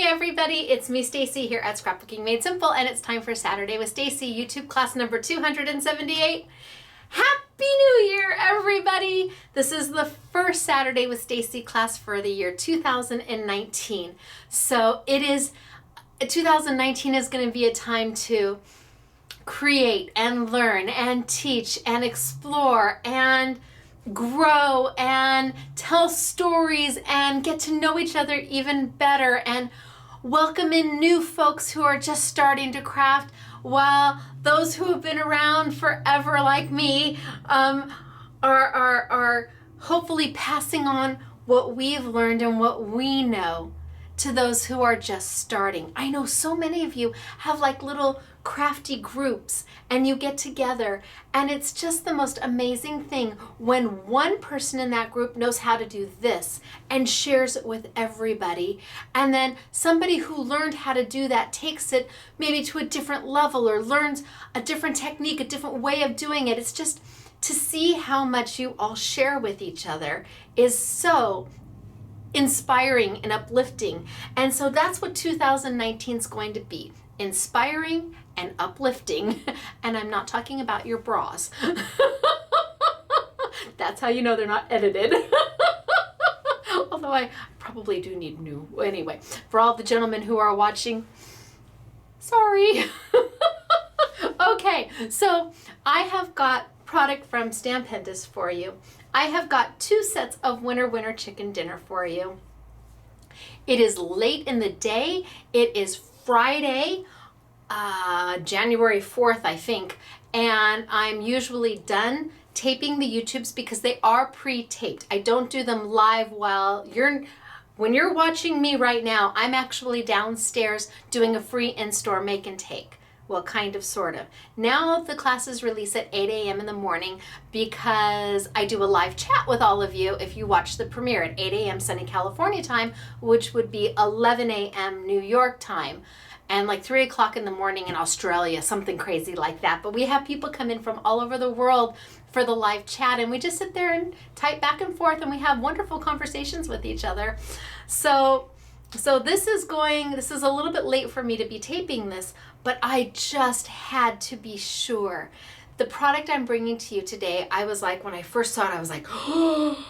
everybody, it's me Stacy here at Scrapbooking Made Simple, and it's time for Saturday with Stacy YouTube class number 278. Happy New Year, everybody! This is the first Saturday with Stacy class for the year 2019. So 2019 is going to be a time to create and learn and teach and explore and grow and tell stories and get to know each other even better and welcome in new folks who are just starting to craft, while those who have been around forever like me are hopefully passing on what we've learned and what we know to those who are just starting. I know so many of you have like little crafty groups and you get together, and it's just the most amazing thing when one person in that group knows how to do this and shares it with everybody, and then somebody who learned how to do that takes it maybe to a different level or learns a different technique, a different way of doing it. It's just to see how much you all share with each other is so inspiring and uplifting. And so that's what 2019 is going to be. Inspiring and uplifting. And I'm not talking about your bras. That's how you know they're not edited. Although I probably do need new. Anyway, for all the gentlemen who are watching, sorry. Okay, so I have got product from Stampendous for you. I have got 2 sets of winter chicken dinner for you. It is late in the day. It is Friday, January 4th, I think, and I'm usually done taping the YouTubes because they are pre-taped. I don't do them live when you're watching me right now. I'm actually downstairs doing a free in-store make and take. Well, kind of, sort of. Now the classes release at 8 a.m. in the morning because I do a live chat with all of you if you watch the premiere at 8 a.m. sunny California time, which would be 11 a.m. New York time, and like 3 o'clock in the morning in Australia, something crazy like that. But we have people come in from all over the world for the live chat, and we just sit there and type back and forth, and we have wonderful conversations with each other. So this is a little bit late for me to be taping this, but I just had to be sure. The product I'm bringing to you today, I was like, when I first saw it, I was like, oh.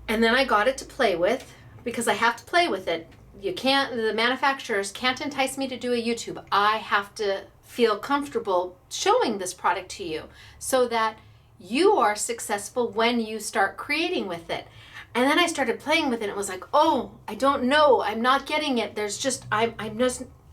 And then I got it to play with because I have to play with it. The manufacturers can't entice me to do a YouTube. I have to feel comfortable showing this product to you so that you are successful when you start creating with it. And then I started playing with it and it was like, oh, I don't know. I'm not getting it.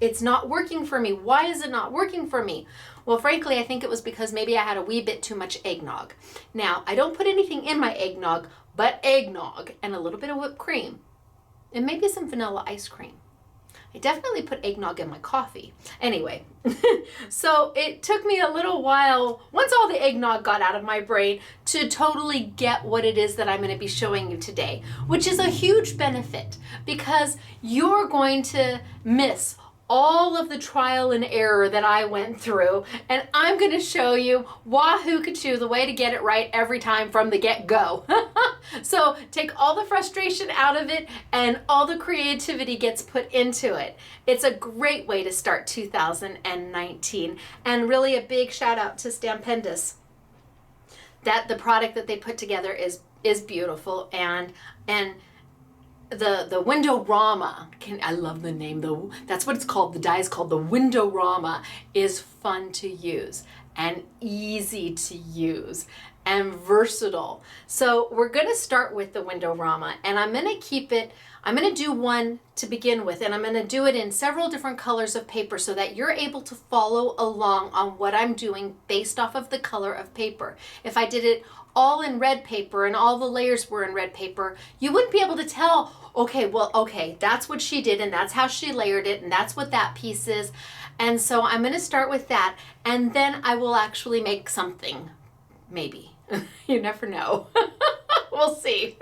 It's not working for me. Why is it not working for me? Well, frankly, I think it was because maybe I had a wee bit too much eggnog. Now, I don't put anything in my eggnog but eggnog and a little bit of whipped cream and maybe some vanilla ice cream. I definitely put eggnog in my coffee. Anyway, so it took me a little while, once all the eggnog got out of my brain, to totally get what it is that I'm going to be showing you today, which is a huge benefit because you're going to miss all of the trial and error that I went through, and I'm going to show you wahoo kachoo, the way to get it right every time from the get-go. So take all the frustration out of it and all the creativity gets put into it. It's a great way to start 2019, and really a big shout out to Stampendous. That the product that they put together is beautiful, and the Windowrama, I love the name though. That's what it's called. The die is called the Windowrama. Is fun to use and easy to use and versatile. So we're going to start with the Windowrama, and I'm going to do one to begin with, and I'm going to do it in several different colors of paper so that you're able to follow along on what I'm doing based off of the color of paper. If I did it all in red paper and all the layers were in red paper, you wouldn't be able to tell, okay, that's what she did and that's how she layered it and that's what that piece is. And so I'm going to start with that, and then I will actually make something, maybe. You never know. We'll see.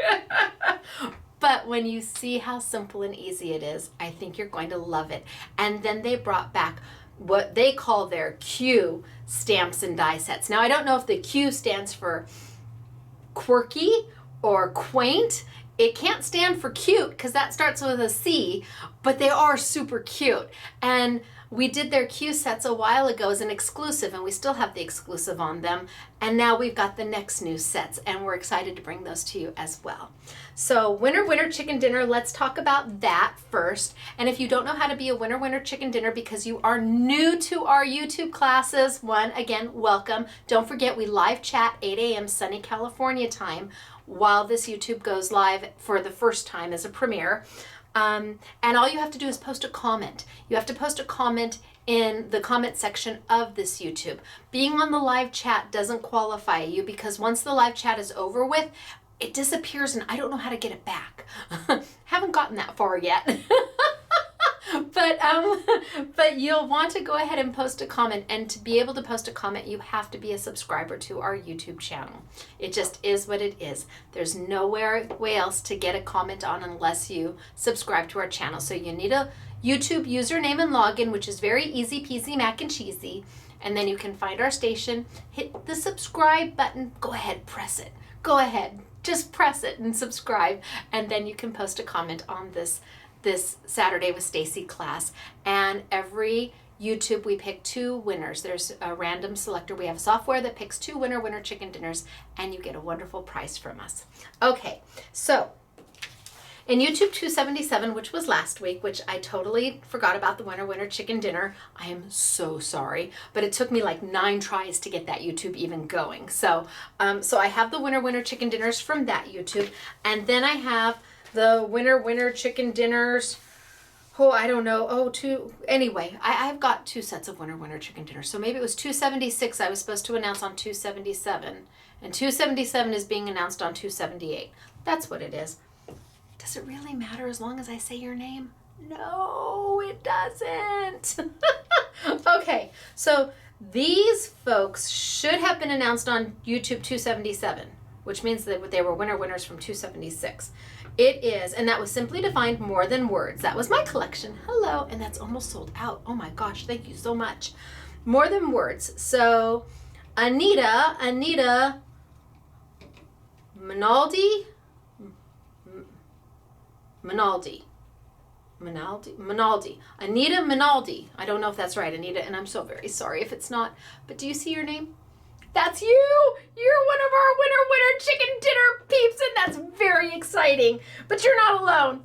But when you see how simple and easy it is, I think you're going to love it. And then they brought back what they call their Q stamps and die sets. Now, I don't know if the Q stands for quirky or quaint. It can't stand for cute because that starts with a C, but they are super cute. And we did their Q sets a while ago as an exclusive, and we still have the exclusive on them. And now we've got the next new sets, and we're excited to bring those to you as well. So winner, winner, chicken dinner, let's talk about that first. And if you don't know how to be a winner, winner, chicken dinner because you are new to our YouTube classes, again, welcome. Don't forget, we live chat 8 a.m. sunny California time while this YouTube goes live for the first time as a premiere. And all you have to do is post a comment. You have to post a comment in the comment section of this YouTube. Being on the live chat doesn't qualify you because once the live chat is over with, it disappears and I don't know how to get it back. Haven't gotten that far yet. But you'll want to go ahead and post a comment, and to be able to post a comment, you have to be a subscriber to our YouTube channel. It just is what it is. There's nowhere else to get a comment on unless you subscribe to our channel. So you need a YouTube username and login, which is very easy peasy mac and cheesy. And then you can find our station, hit the subscribe button, go ahead, press it. Go ahead, just press it and subscribe. And then you can post a comment on this Saturday with Stacy class. And every YouTube we pick 2 winners. There's a random selector. We have software that picks 2 winner, winner chicken dinners, and you get a wonderful prize from us. Okay, so in YouTube 277, which was last week, which I totally forgot about the winner, winner chicken dinner. I am so sorry, but it took me like 9 tries to get that YouTube even going. So I have the winner, winner chicken dinners from that YouTube, and then I have the winner, winner chicken dinners. Oh, I don't know. Anyway, I've got 2 sets of winner, winner chicken dinners. So maybe it was 276 I was supposed to announce on 277. And 277 is being announced on 278. That's what it is. Does it really matter as long as I say your name? No, it doesn't. Okay, so these folks should have been announced on YouTube 277, which means that they were winner winners from 276. It is, and that was simply defined more than words. That was my collection. Hello, and that's almost sold out. Oh my gosh, thank you so much. More than words. So Anita Minaldi. Anita Minaldi. I don't know if that's right, Anita, and I'm so very sorry if it's not. But do you see your name? That's you! You're one of our winner chicken dinner peeps, and that's very exciting. But you're not alone.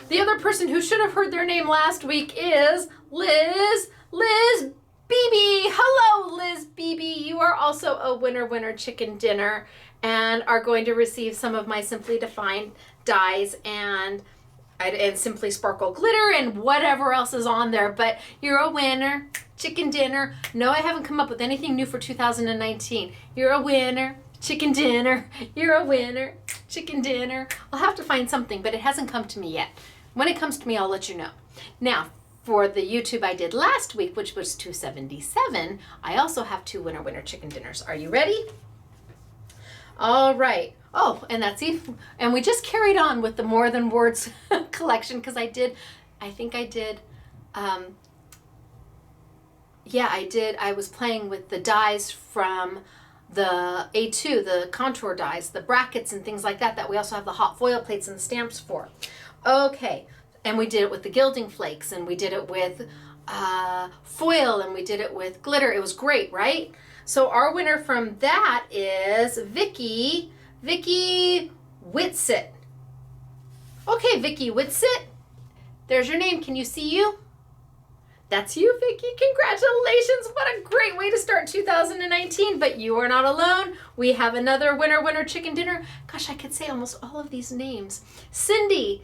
The other person who should have heard their name last week is Liz Beebe. Hello, Liz Beebe. You are also a winner chicken dinner and are going to receive some of my Simply Defined dies and Simply Sparkle glitter and whatever else is on there. But you're a winner chicken dinner. No, I haven't come up with anything new for 2019. You're a winner chicken dinner. You're a winner chicken dinner. I'll have to find something, but it hasn't come to me yet. When it comes to me, I'll let you know. Now, for the YouTube I did last week, which was 277, I also have 2 winner chicken dinners. Are you ready? All right. Oh, and that's even, and we just carried on with the more than words collection because I was playing with the dies from the A2, the contour dies, the brackets and things like that we also have the hot foil plates and the stamps for. Okay, and we did it with the gilding flakes, and we did it with foil, and we did it with glitter. It was great, right? So our winner from that is Vicky Whitsitt. Okay, Vicky Whitsitt, there's your name. Can you see you? That's you, Vicky. Congratulations. What a great way to start 2019. But you are not alone. We have another winner chicken dinner. Gosh, I could say almost all of these names. Cindy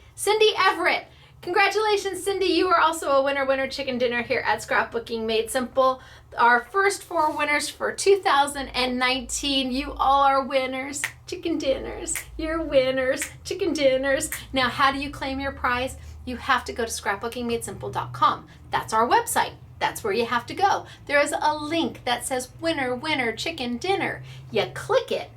Everett. Congratulations, Cindy. You are also a winner chicken dinner here at Scrapbooking Made Simple. Our first 4 winners for 2019. You all are winners chicken dinners. You're winners chicken dinners. Now, how do you claim your prize? You have to go to scrapbookingmadesimple.com. That's our website. That's where you have to go. There is a link that says winner chicken dinner. You click it,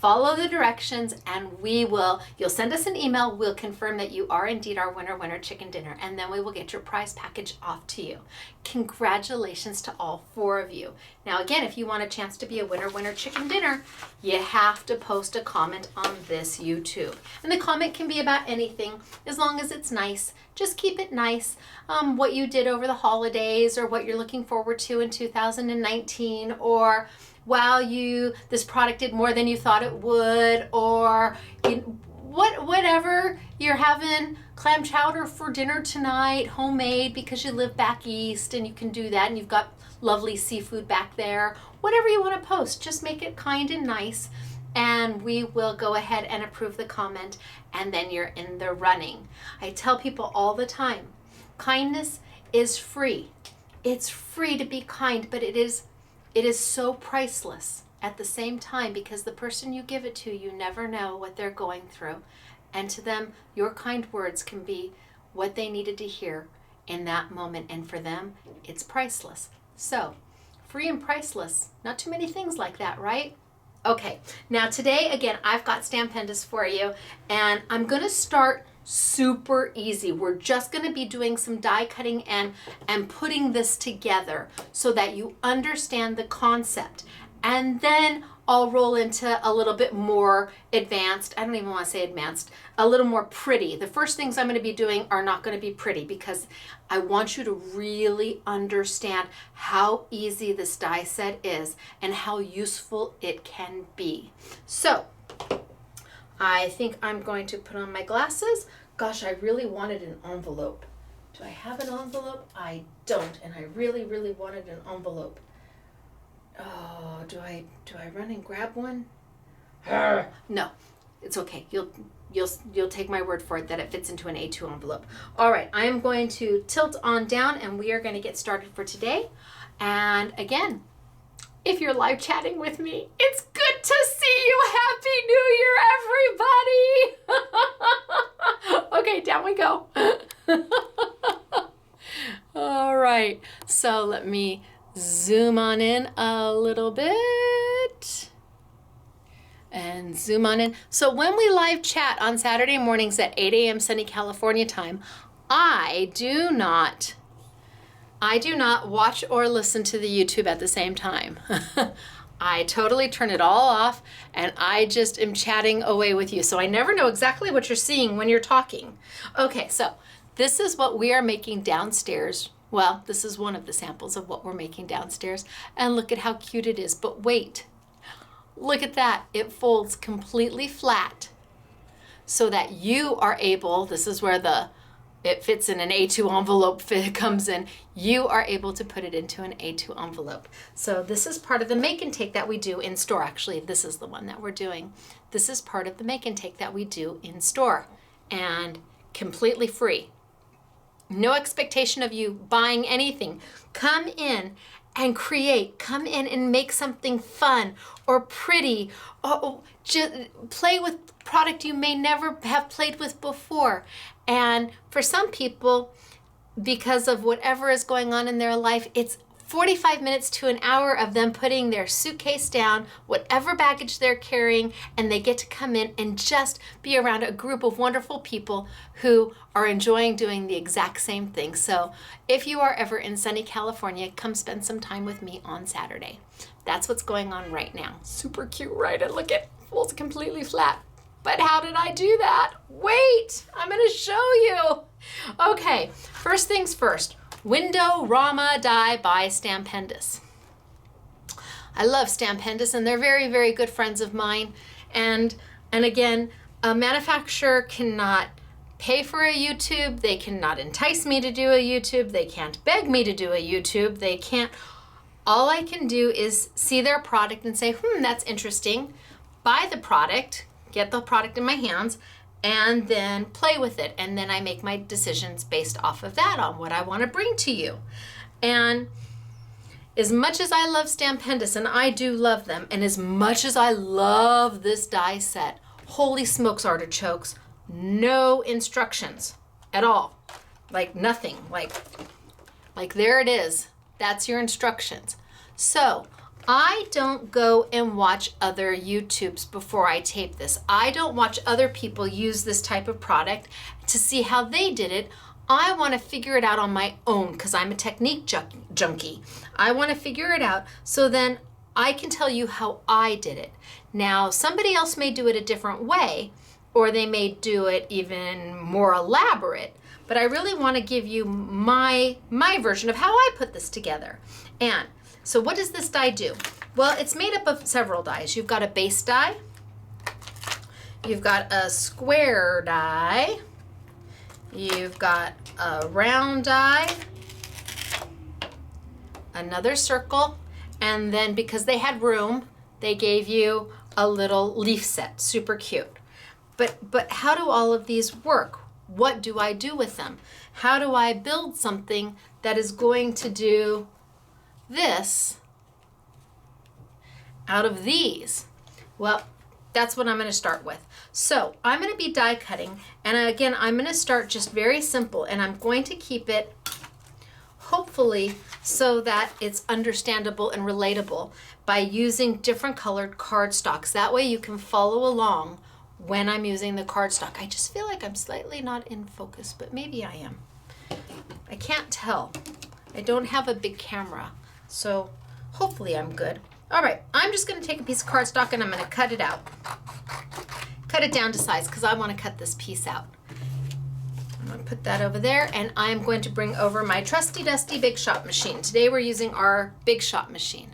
follow the directions, and you'll send us an email. We'll confirm that you are indeed our winner chicken dinner, and then we will get your prize package off to you. Congratulations to all 4 of you. Now again, if you want a chance to be a winner chicken dinner, you have to post a comment on this YouTube. And the comment can be about anything, as long as it's nice. Just keep it nice. What you did over the holidays, or what you're looking forward to in 2019, or wow, this product did more than you thought it would, or whatever. You're having clam chowder for dinner tonight, homemade, because you live back east and you can do that, and you've got lovely seafood back there. Whatever you want to post, just make it kind and nice, and we will go ahead and approve the comment, and then you're in the running. I tell people all the time, kindness is free. It's free to be kind, but it is so priceless at the same time, because the person you give it to, you never know what they're going through. And to them, your kind words can be what they needed to hear in that moment. And for them, it's priceless. So, free and priceless. Not too many things like that, right? Okay, now today, again, I've got Stampendous for you, and I'm going to start super easy. We're just going to be doing some die cutting and putting this together so that you understand the concept. And then I'll roll into a little bit more advanced. I don't even want to say advanced, a little more pretty. The first things I'm going to be doing are not going to be pretty, because I want you to really understand how easy this die set is and how useful it can be. So I think I'm going to put on my glasses. Gosh, I really wanted an envelope. Do I have an envelope? I don't, and I really, really wanted an envelope. Oh, do I run and grab one? No, it's okay. You'll take my word for it that it fits into an A2 envelope. All right, I am going to tilt on down, and we are going to get started for today. And again, if you're live chatting with me, it's good to see you. Happy New Year, everybody. Okay, down we go. All right, so let me zoom on in a little bit and zoom on in. So when we live chat on Saturday mornings at 8 a.m. sunny California time, I do not watch or listen to the YouTube at the same time. I totally turn it all off, and I just am chatting away with you. So I never know exactly what you're seeing when you're talking. Okay, so this is what we are making downstairs. Well, this is one of the samples of what we're making downstairs. And look at how cute it is. But wait, look at that. It folds completely flat so that you are able, this is where it fits in an A2 envelope comes in. You are able to put it into an A2 envelope. So this is part of the make and take that we do in store. Actually, this is the one that we're doing. This is part of the make and take that we do in store, and completely free. No expectation of you buying anything. Come in and create. Come in and make something fun or pretty, or just play with product you may never have played with before. And for some people, because of whatever is going on in their life, it's 45 minutes to an hour of them putting their suitcase down, whatever baggage they're carrying, and they get to come in and just be around a group of wonderful people who are enjoying doing the exact same thing. So if you are ever in sunny California, come spend some time with me on Saturday. That's what's going on right now. Super cute, right? And look, it folds completely flat. But how did I do that? Wait, I'm gonna show you. Okay, first things first. Windowrama die by Stampendous. I love Stampendous, and they're very, very good friends of mine. And again, a manufacturer cannot pay for a YouTube. They cannot entice me to do a YouTube. They can't beg me to do a YouTube. They can't. All I can do is see their product and say, that's interesting. Buy the product, get the product in my hands, and then play with it. And then I make my decisions based off of that on what I want to bring to you. And as much as I love Stampendous, and I do love them, and as much as I love this die set, holy smokes artichokes, no instructions at all. Like nothing, like there it is. That's your instructions. So I don't go and watch other YouTubes before I tape this. I don't watch other people use this type of product to see how they did it. I want to figure it out on my own because I'm a technique junkie. I want to figure it out so then I can tell you how I did it. Now, somebody else may do it a different way, or they may do it even more elaborate, but I really want to give you my version of how I put this together. And so what does this die do? Well, it's made up of several dies. You've got a base die, you've got a square die, you've got a round die, another circle, and then because they had room, they gave you a little leaf set, super cute. But how do all of these work? What do I do with them? How do I build something that is going to do this out of these? Well, that's what I'm going to start with. So I'm going to be die cutting, and again, I'm going to start just very simple, and I'm going to keep it hopefully so that it's understandable and relatable by using different colored cardstocks. That way you can follow along when I'm using the cardstock. I just feel like I'm slightly not in focus, but maybe I am. I can't tell. I don't have a big camera, so hopefully I'm good. All right, I'm just going to take a piece of cardstock and I'm going to cut it out. Cut it down to size because I want to cut this piece out. I'm going to put that over there, and I'm going to bring over my trusty dusty Big Shot machine. Today we're using our Big Shot machine.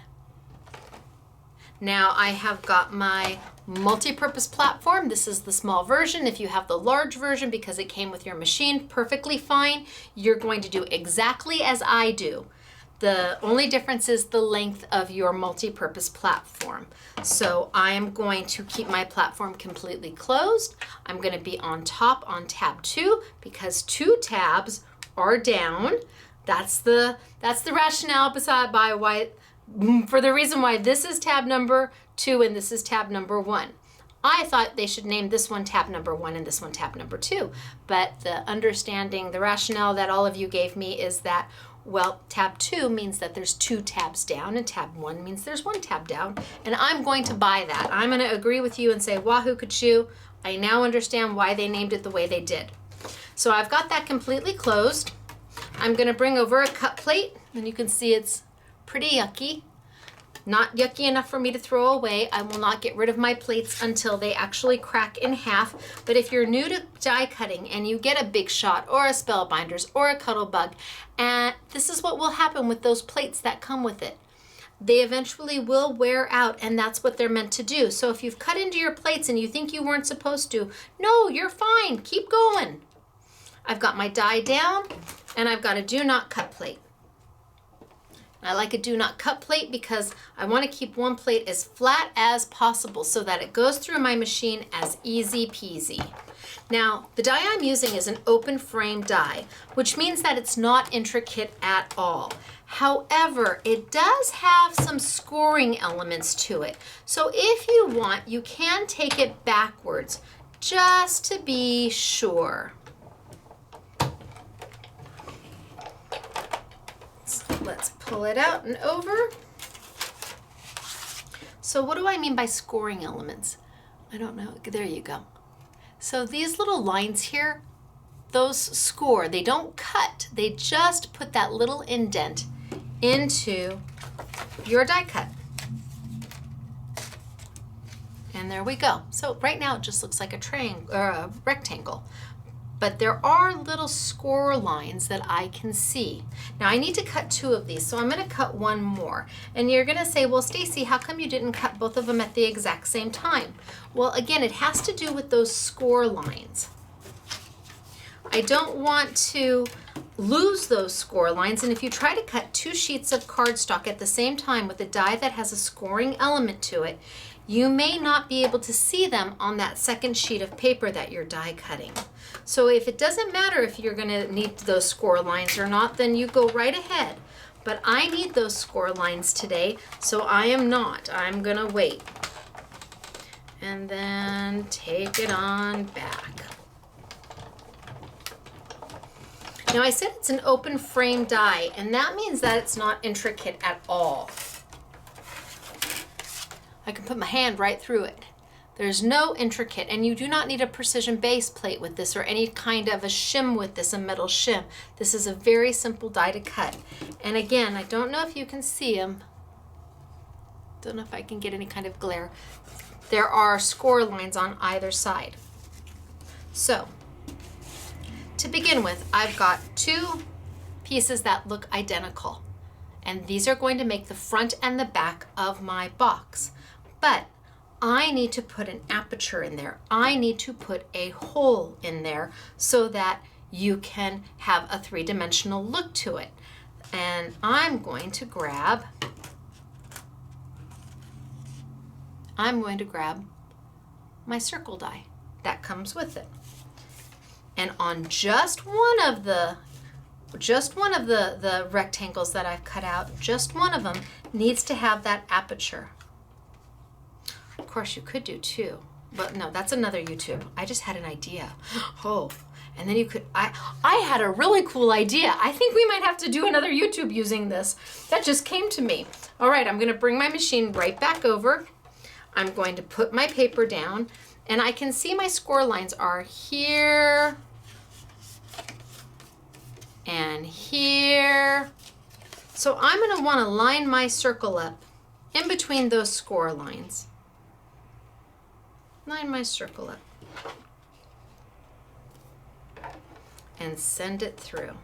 Now I have got my multi-purpose platform. This is the small version. If you have the large version, because it came with your machine, perfectly fine. You're going to do exactly as I do. The only difference is the length of your multi-purpose platform. So I am going to keep my platform completely closed. I'm going to be on top on tab 2 because 2 tabs are down. That's the rationale for the reason why this is tab number 2 and this is tab number 1. I thought they should name this one tab number 1 and this one tab number 2. But the understanding, the rationale that all of you gave me is that, well, tab 2 means that there's 2 tabs down and tab 1 means there's 1 tab down. And I'm going to buy that. I'm going to agree with you and say, wahoo kachoo, I now understand why they named it the way they did. So I've got that completely closed. I'm going to bring over a cut plate, and you can see it's pretty yucky. Not yucky enough for me to throw away. I will not get rid of my plates until they actually crack in half. But if you're new to die cutting and you get a Big Shot or a Spellbinders or a Cuttlebug, and this is what will happen with those plates that come with it. They eventually will wear out, and that's what they're meant to do. So if you've cut into your plates and you think you weren't supposed to, no, you're fine. Keep going. I've got my die down, and I've got a do not cut plate. I like a do not cut plate because I want to keep one plate as flat as possible so that it goes through my machine as easy peasy. Now, the die I'm using is an open frame die, which means that it's not intricate at all. However, it does have some scoring elements to it. So if you want, you can take it backwards just to be sure. Let's pull it out and over. So what do I mean by scoring elements? I don't know. There you go. So these little lines here, those score. They don't cut. They just put that little indent into your die cut. And there we go. So right now it just looks like a triangle or a rectangle. But there are little score lines that I can see. Now I need to cut 2 of these, so I'm going to cut 1 more. And you're going to say, well, Stacy, how come you didn't cut both of them at the exact same time? Well, again, it has to do with those score lines. I don't want to lose those score lines, and if you try to cut 2 sheets of cardstock at the same time with a die that has a scoring element to it, you may not be able to see them on that second sheet of paper that you're die cutting. So if it doesn't matter if you're going to need those score lines or not, then you go right ahead. But I need those score lines today, so I am not. I'm going to wait. And then take it on back. Now I said it's an open frame die, and that means that it's not intricate at all. I can put my hand right through it. There's no intricate, and you do not need a precision base plate with this or any kind of a shim with this, a metal shim. This is a very simple die to cut. And again, I don't know if you can see them. Don't know if I can get any kind of glare. There are score lines on either side. So, to begin with, I've got two pieces that look identical. And these are going to make the front and the back of my box. But I need to put an aperture in there. I need to put a hole in there so that you can have a three-dimensional look to it. And I'm going to grab my circle die that comes with it. And on just one of the rectangles that I've cut out, just one of them needs to have that aperture. Of course, you could do two, but no, that's another YouTube. I just had an idea. Oh, and then you could, I had a really cool idea. I think we might have to do another YouTube using this. That just came to me. All right, I'm gonna bring my machine right back over. I'm going to put my paper down, and I can see my score lines are here and here. So I'm gonna wanna line my circle up in between those score lines. Line my circle up and send it through.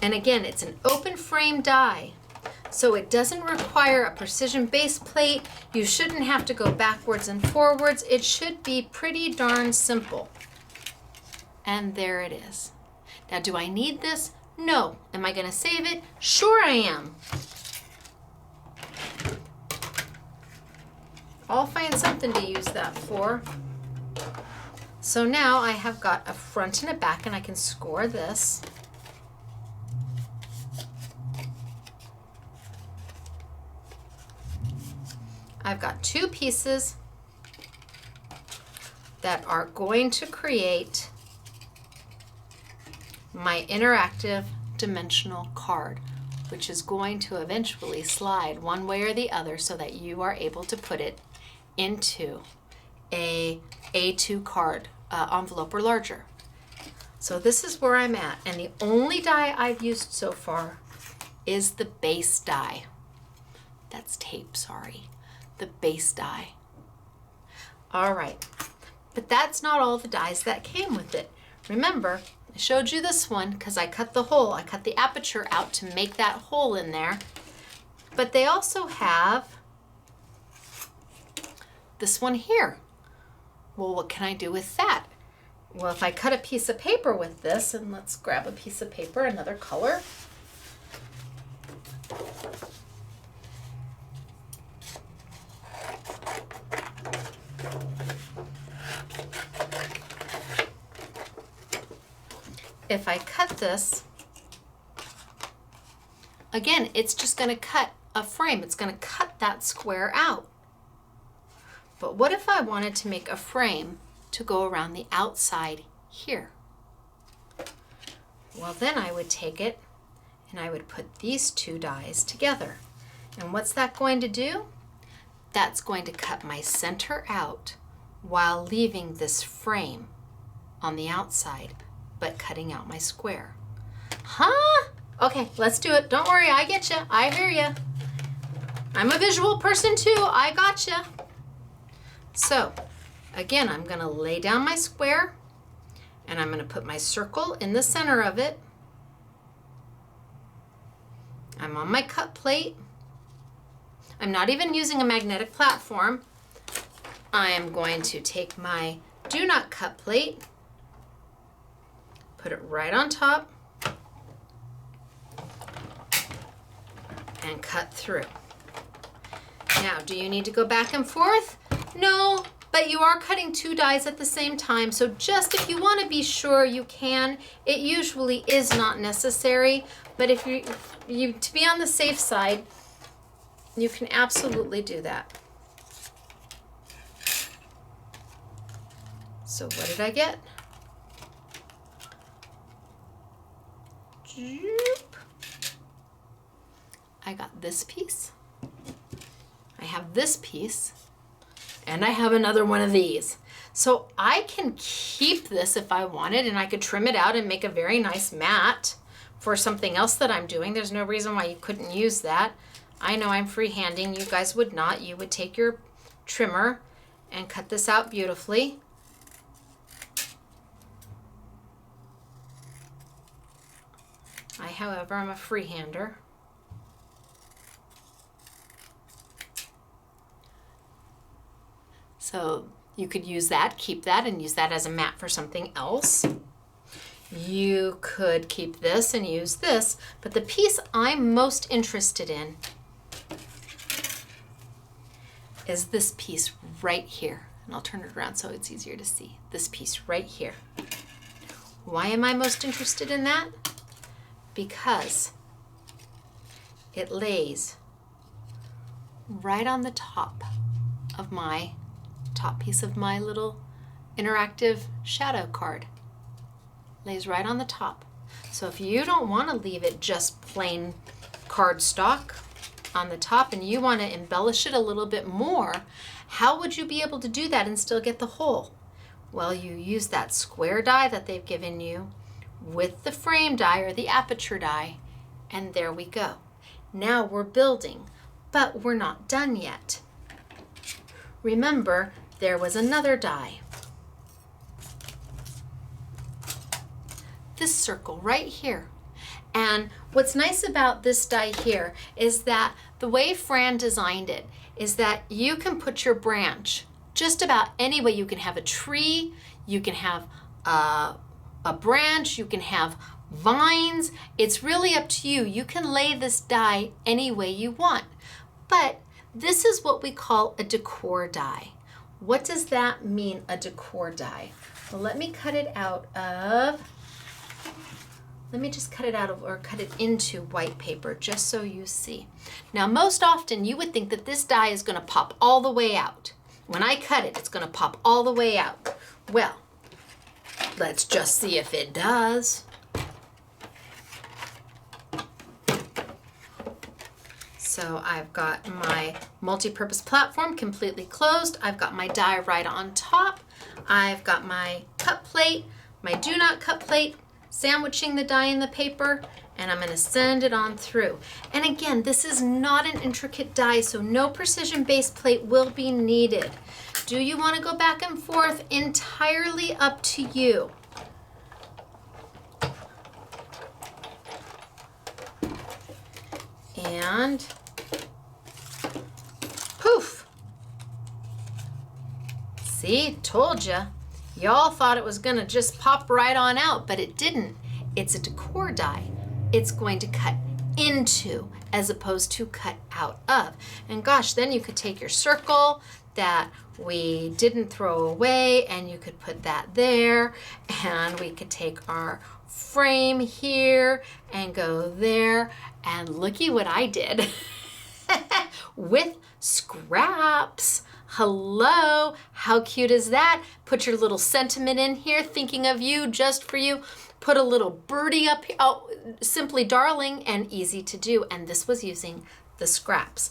And again, it's an open frame die, so it doesn't require a precision base plate. You shouldn't have to go backwards and forwards. It should be pretty darn simple. And there it is. Now, do I need this? No. Am I going to save it? Sure I am. I'll find something to use that for. So now I have got a front and a back, and I can score this. I've got two pieces that are going to create my interactive dimensional card, which is going to eventually slide one way or the other so that you are able to put it into a A2 card envelope or larger. So this is where I'm at, and the only die I've used so far is the base die. That's tape, sorry. The base die. All right, but that's not all the dies that came with it. Remember, I showed you this one because I cut the hole. I cut the aperture out to make that hole in there. But they also have this one here. Well, what can I do with that? Well, if I cut a piece of paper with this, and let's grab a piece of paper, another color. If I cut this, again, it's just going to cut a frame. It's going to cut that square out. But what if I wanted to make a frame to go around the outside here? Well, then I would take it and I would put these two dies together. And what's that going to do? That's going to cut my center out while leaving this frame on the outside, but cutting out my square. Huh? Okay, let's do it. Don't worry, I get you. I hear you. I'm a visual person too. I got you. So, again, I'm going to lay down my square, and I'm going to put my circle in the center of it. I'm on my cut plate. I'm not even using a magnetic platform. I am going to take my do not cut plate, put it right on top, and cut through. Now, do you need to go back and forth? No, but you are cutting two dies at the same time, so just if you want to be sure, you can. It usually is not necessary, but if you to be on the safe side, you can absolutely do that. So what did I get? I got this piece, I have this piece, and I have another one of these. So I can keep this if I wanted, and I could trim it out and make a very nice mat for something else that I'm doing. There's no reason why you couldn't use that. I know I'm freehanding, you guys would not. You would take your trimmer and cut this out beautifully. I, however, am a freehander. So you could use that, keep that, and use that as a mat for something else. You could keep this and use this, but the piece I'm most interested in is this piece right here. And I'll turn it around so it's easier to see. This piece right here. Why am I most interested in that? Because it lays right on the top of my top piece of my little interactive shadow card. Lays right on the top. So if you don't want to leave it just plain cardstock on the top and you want to embellish it a little bit more, how would you be able to do that and still get the hole? Well, you use that square die that they've given you with the frame die or the aperture die, and there we go. Now we're building, but we're not done yet. Remember, there was another die. This circle right here. And what's nice about this die here is that the way Fran designed it is that you can put your branch just about any way. You can have a tree, you can have a branch, you can have vines. It's really up to you. You can lay this die any way you want. But this is what we call a decor die. What does that mean, a decor die? Well, let me cut it out of, or cut it into white paper just so you see. Now, most often you would think that this die is going to pop all the way out. When I cut it, it's going to pop all the way out. Well, let's just see if it does. So I've got my multi-purpose platform completely closed. I've got my die right on top. I've got my cut plate, my do not cut plate, sandwiching the die in the paper, and I'm going to send it on through. And again, this is not an intricate die, so no precision base plate will be needed. Do you want to go back and forth? Entirely up to you. And poof. See, told ya. Y'all thought it was gonna just pop right on out, but it didn't. It's a decor die. It's going to cut into as opposed to cut out of. And gosh, then you could take your circle that we didn't throw away and you could put that there, and we could take our frame here and go there, and looky what I did with scraps. Hello, how cute is that? Put your little sentiment in here, thinking of you, just for you. Put a little birdie up here. Oh, simply darling and easy to do. And this was using the scraps.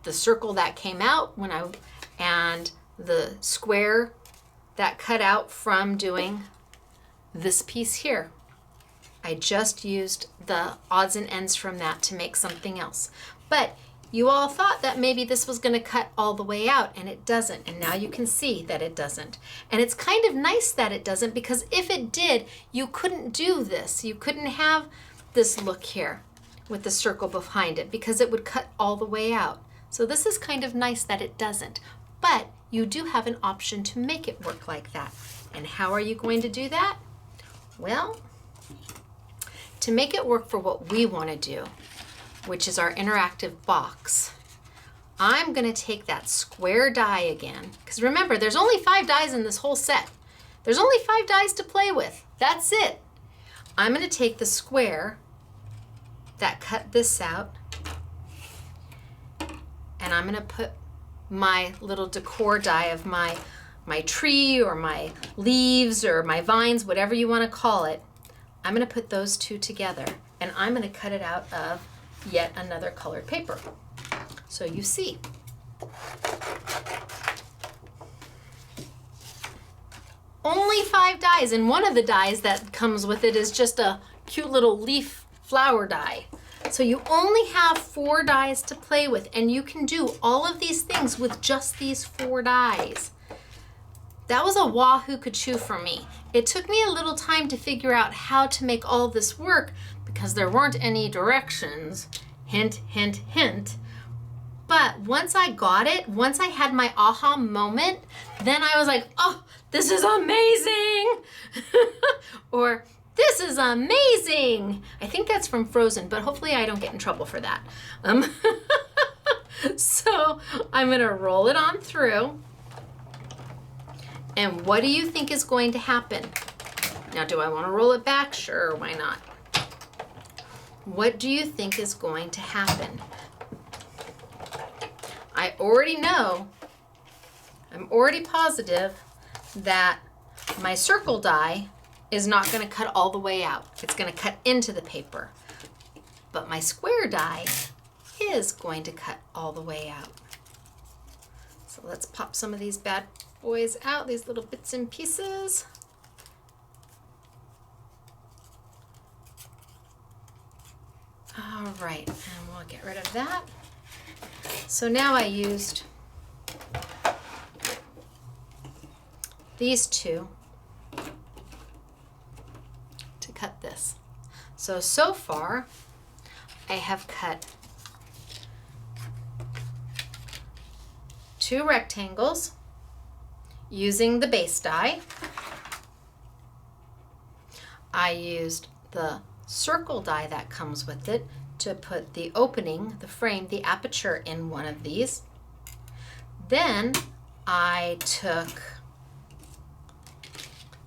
The circle that came out and the square that cut out from doing this piece here. I just used the odds and ends from that to make something else. But you all thought that maybe this was going to cut all the way out, and it doesn't. And now you can see that it doesn't. And it's kind of nice that it doesn't, because if it did, you couldn't do this. You couldn't have this look here with the circle behind it, because it would cut all the way out. So this is kind of nice that it doesn't. But you do have an option to make it work like that. And how are you going to do that? Well, to make it work for what we want to do, which is our interactive box, I'm going to take that square die again. Because remember, there's only 5 dies in this whole set. There's only 5 dies to play with. That's it. I'm going to take the square that cut this out, and I'm going to put my little decor die of my tree or my leaves or my vines, whatever you want to call it. I'm going to put those two together. and I'm going to cut it out of yet another colored paper. So you see. Only 5 dies, and one of the dies that comes with it is just a cute little leaf flower die. So you only have 4 dies to play with, and you can do all of these things with just these 4 dies. That was a wahoo ka-choo for me. It took me a little time to figure out how to make all this work because there weren't any directions. Hint, hint, hint. But once I got it, once I had my aha moment, then I was like, oh, this is amazing. Or this is amazing. I think that's from Frozen, but hopefully I don't get in trouble for that. So I'm gonna roll it on through. And what do you think is going to happen? Now, do I want to roll it back? Sure, why not? What do you think is going to happen? I already know, I'm already positive that my circle die is not going to cut all the way out. It's going to cut into the paper. But my square die is going to cut all the way out. So let's pop some of these bad boys out, these little bits and pieces. All right, and we'll get rid of that. So now I used these 2 to cut this. So far I have cut 2 rectangles using the base die. I used the circle die that comes with it to put the opening, the frame, the aperture in one of these. Then I took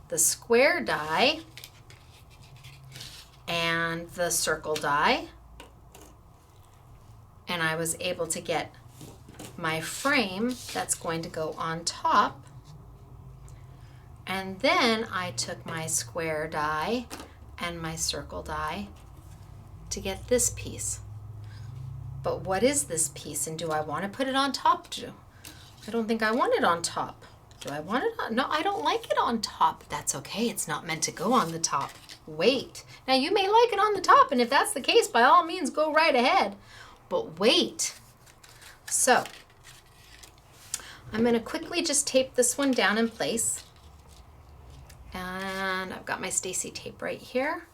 the square die and the circle die, and I was able to get my frame that's going to go on top. And then I took my square die and my circle die to get this piece. But what is this piece, and do I want to put it on top? I don't think I want it on top. Do I want it on? No, I don't like it on top. That's okay. It's not meant to go on the top. Wait. Now you may like it on the top, and if that's the case, by all means, go right ahead. But wait. So I'm going to quickly just tape this one down in place. And I've got my Stacy tape right here.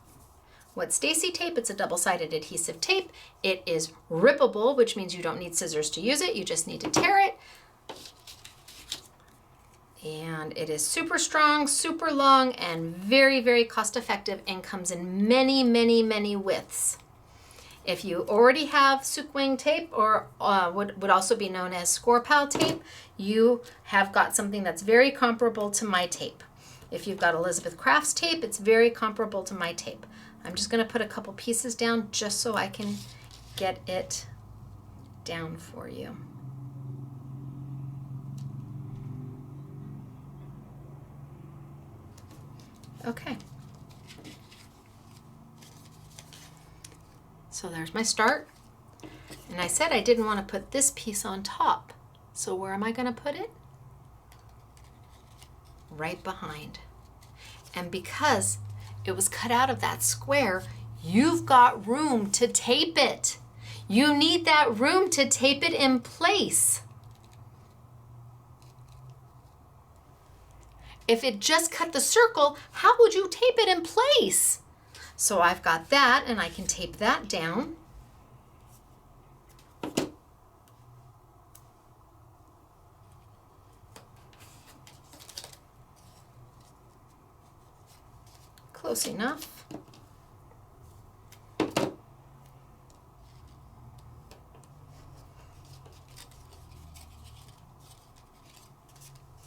What's Stacy tape? It's a double-sided adhesive tape. It is rippable, which means you don't need scissors to use it. You just need to tear it. And it is super strong, super long, and very, very cost-effective, and comes in many, many, many widths. If you already have Sukweing tape, or would also be known as Score-Pal tape, you have got something that's very comparable to my tape. If you've got Elizabeth Crafts tape, it's very comparable to my tape. I'm just going to put a couple pieces down just so I can get it down for you. Okay. So there's my start. And I said I didn't want to put this piece on top. So where am I going to put it? Right behind. And because it was cut out of that square, you've got room to tape it. You need that room to tape it in place. If it just cut the circle, how would you tape it in place? So I've got that, and I can tape that down. Close enough.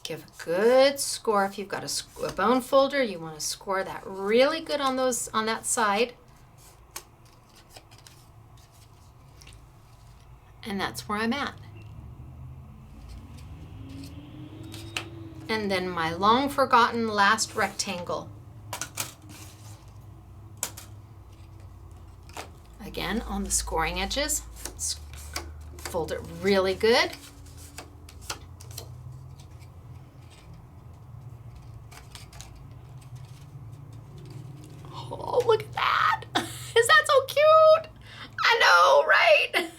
Give a good score. If you've got a bone folder, you want to score that really good on that side. And that's where I'm at. And then my long forgotten last rectangle. again on the scoring edges. Fold it really good. Oh, look at that. Is that so cute? I know, right?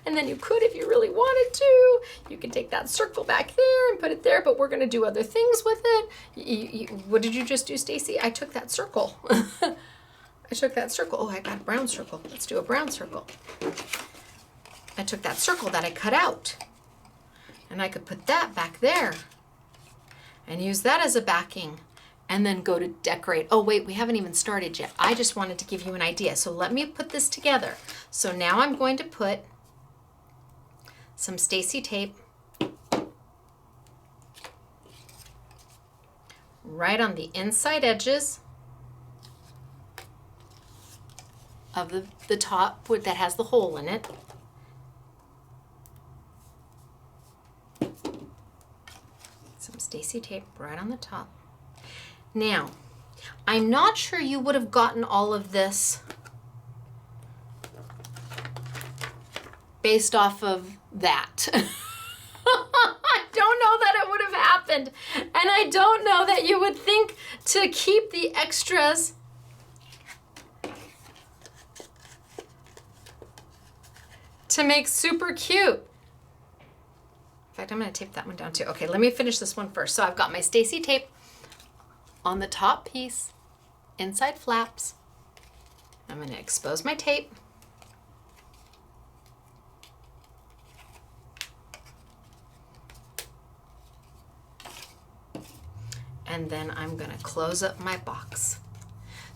And then you could, if you really wanted to, you can take that circle back there and put it there, but we're gonna do other things with it. What did you just do, Stacy? I took that circle. I took that circle. Oh, I got a brown circle. Let's do a brown circle. I took that circle that I cut out, and I could put that back there and use that as a backing, and then go to decorate. Oh wait, we haven't even started yet. I just wanted to give you an idea. So let me put this together. So now I'm going to put some Stacy tape right on the inside edges of the top that has the hole in it. Some Stacy tape right on the top. Now, I'm not sure you would have gotten all of this based off of that. I don't know that it would have happened. And I don't know that you would think to keep the extras to make super cute. In fact, I'm going to tape that one down too. Okay, let me finish this one first. So I've got my Stacy tape on the top piece, inside flaps. I'm going to expose my tape. And then I'm going to close up my box.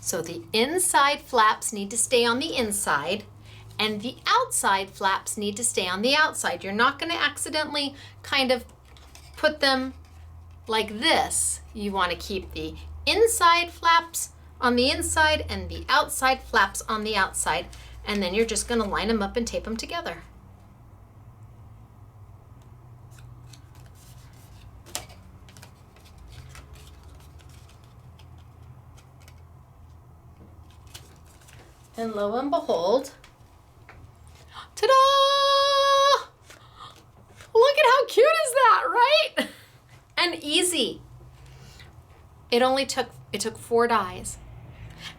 So the inside flaps need to stay on the inside, and the outside flaps need to stay on the outside. You're not going to accidentally kind of put them like this. You want to keep the inside flaps on the inside and the outside flaps on the outside, and then you're just going to line them up and tape them together. And lo and behold, ta-da! Look at how cute is that, right? And easy. It took 4 dies.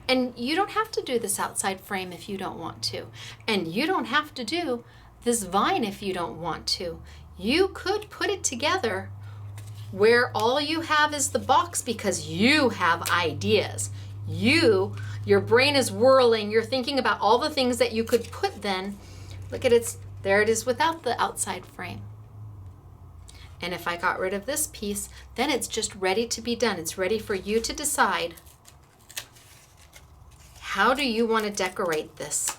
And you don't have to do this outside frame if you don't want to. And you don't have to do this vine if you don't want to. You could put it together where all you have is the box because you have ideas. Your brain is whirling. You're thinking about all the things that you could put then. Look at it. There it is without the outside frame. And if I got rid of this piece, then it's just ready to be done. It's ready for you to decide, how do you want to decorate this?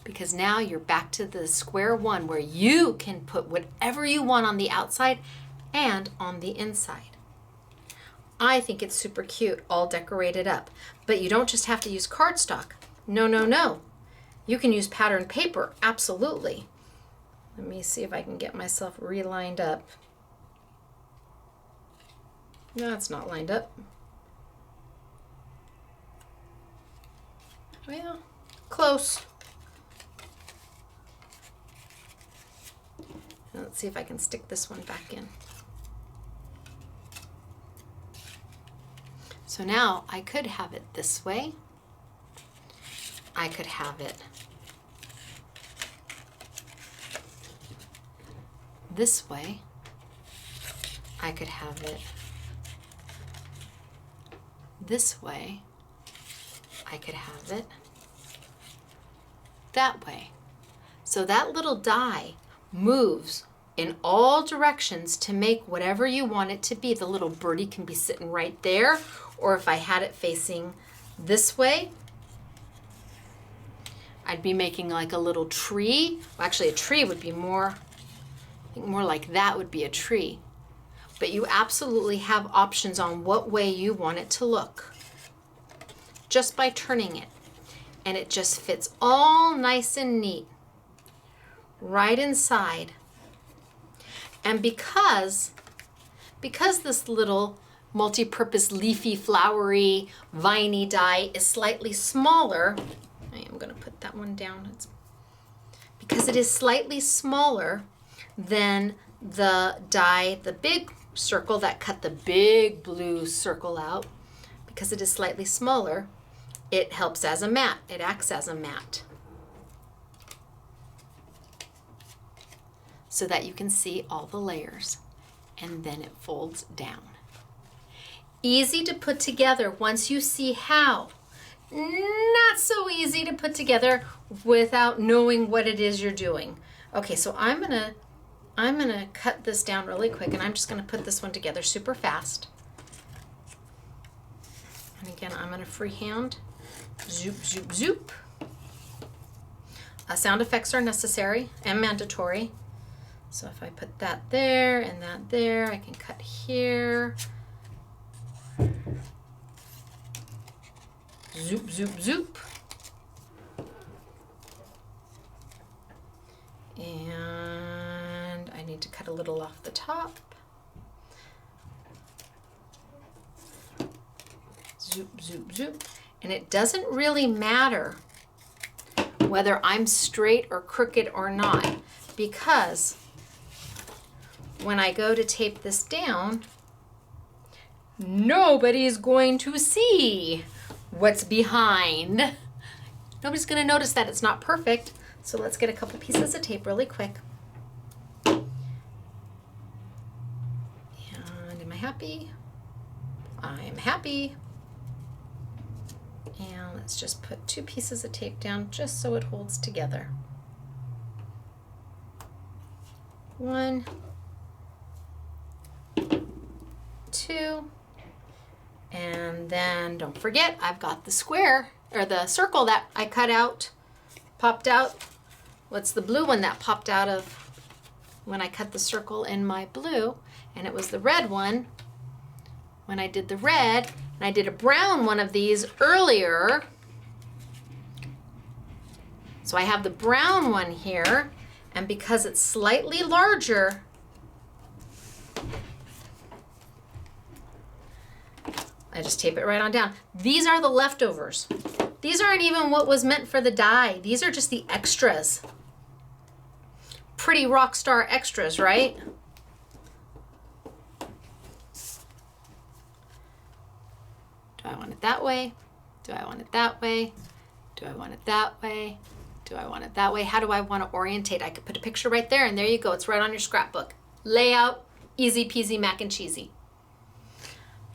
Because now you're back to the square one where you can put whatever you want on the outside and on the inside. I think it's super cute, all decorated up. But you don't just have to use cardstock. No, no, no. You can use patterned paper, absolutely. Let me see if I can get myself relined up. No, it's not lined up. Well, close. Let's see if I can stick this one back in. So now I could have it this way. I could have it this way. I could have it this way. I could have it that way. So that little die moves in all directions to make whatever you want it to be. The little birdie can be sitting right there, or if I had it facing this way, I'd be making like a little tree. Well, actually a tree would be more, I think more like that would be a tree. But you absolutely have options on what way you want it to look, just by turning it. And it just fits all nice and neat right inside. And because this little multi-purpose leafy, flowery, viney die is slightly smaller, I am going to put that one down. It's because it is slightly smaller than the die, the big circle that cut the big blue circle out. Because it is slightly smaller, it helps as a mat. It acts as a mat. So that you can see all the layers, and then it folds down. Easy to put together once you see how. Not so easy to put together without knowing what it is you're doing. Okay, so I'm gonna cut this down really quick, and I'm just gonna put this one together super fast. And again, I'm gonna freehand, zoop, zoop, zoop. Sound effects are necessary and mandatory. So if I put that there and that there, I can cut here. Zoop, zoop, zoop. And I need to cut a little off the top. Zoop, zoop, zoop. And it doesn't really matter whether I'm straight or crooked or not, because when I go to tape this down, nobody's going to see what's behind. Nobody's going to notice that it's not perfect. So let's get a couple pieces of tape really quick. And am I happy? I'm happy. And let's just put 2 pieces of tape down just so it holds together. 1, 2, and then don't forget, I've got the square or the circle that I cut out, popped out. What's the blue one that popped out of when I cut the circle in my blue? And it was the red one when I did the red, and I did a brown one of these earlier. So I have the brown one here, and because it's slightly larger, I just tape it right on down. These are the leftovers. These aren't even what was meant for the die. These are just the extras. Pretty rock star extras, right? Do I want it that way? Do I want it that way? Do I want it that way? Do I want it that way? How do I want to orientate? I could put a picture right there, and there you go. It's right on your scrapbook. Layout, easy peasy mac and cheesy.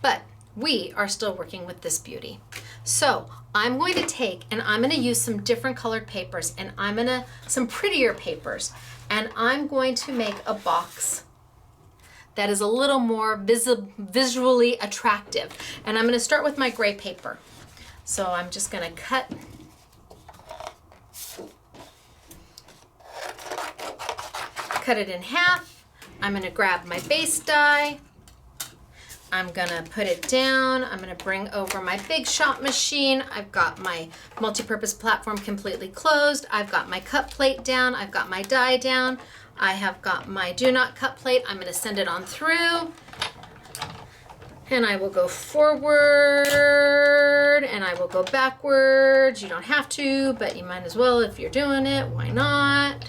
But we are still working with this beauty. So I'm going to take, and I'm going to use some different colored papers, and some prettier papers, and I'm going to make a box that is a little more visually attractive. And I'm going to start with my gray paper. So I'm just going to cut it in half. I'm going to grab my base die. I'm going to put it down. I'm going to bring over my big shot machine. I've got my multi-purpose platform completely closed. I've got my cut plate down. I've got my die down. I have got my do not cut plate. I'm going to send it on through. And I will go forward and I will go backwards. You don't have to, but you might as well if you're doing it. Why not?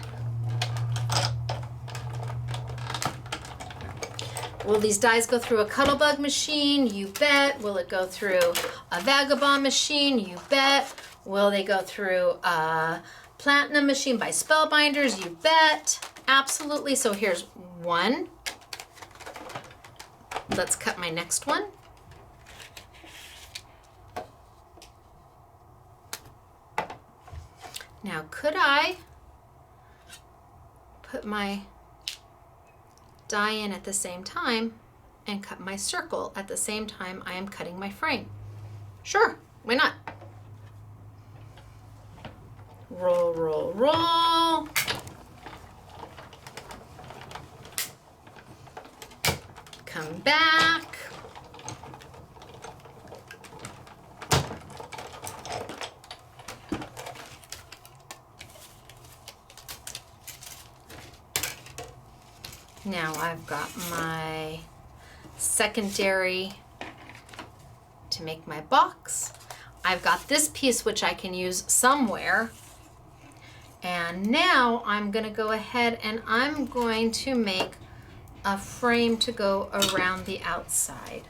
Will these dies go through a Cuttlebug machine? You bet. Will it go through a Vagabond machine? You bet. Will they go through a Platinum machine by Spellbinders? You bet. Absolutely. So here's one. Let's cut my next one. Now, could I put my die in at the same time and cut my circle at the same time I am cutting my frame? Sure, why not? Roll, roll, roll. Come back. Now I've got my secondary to make my box. I've got this piece which I can use somewhere. And now I'm going to go ahead and I'm going to make a frame to go around the outside.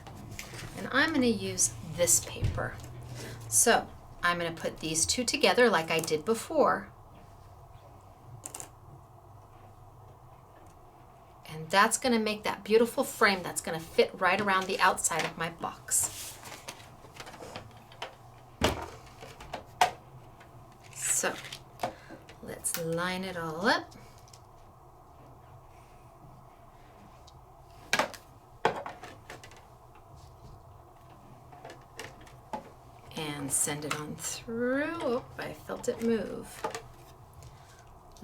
And I'm going to use this paper. So I'm going to put these two together like I did before. And that's going to make that beautiful frame that's going to fit right around the outside of my box. So let's line it all up. And send it on through. Oh, I felt it move.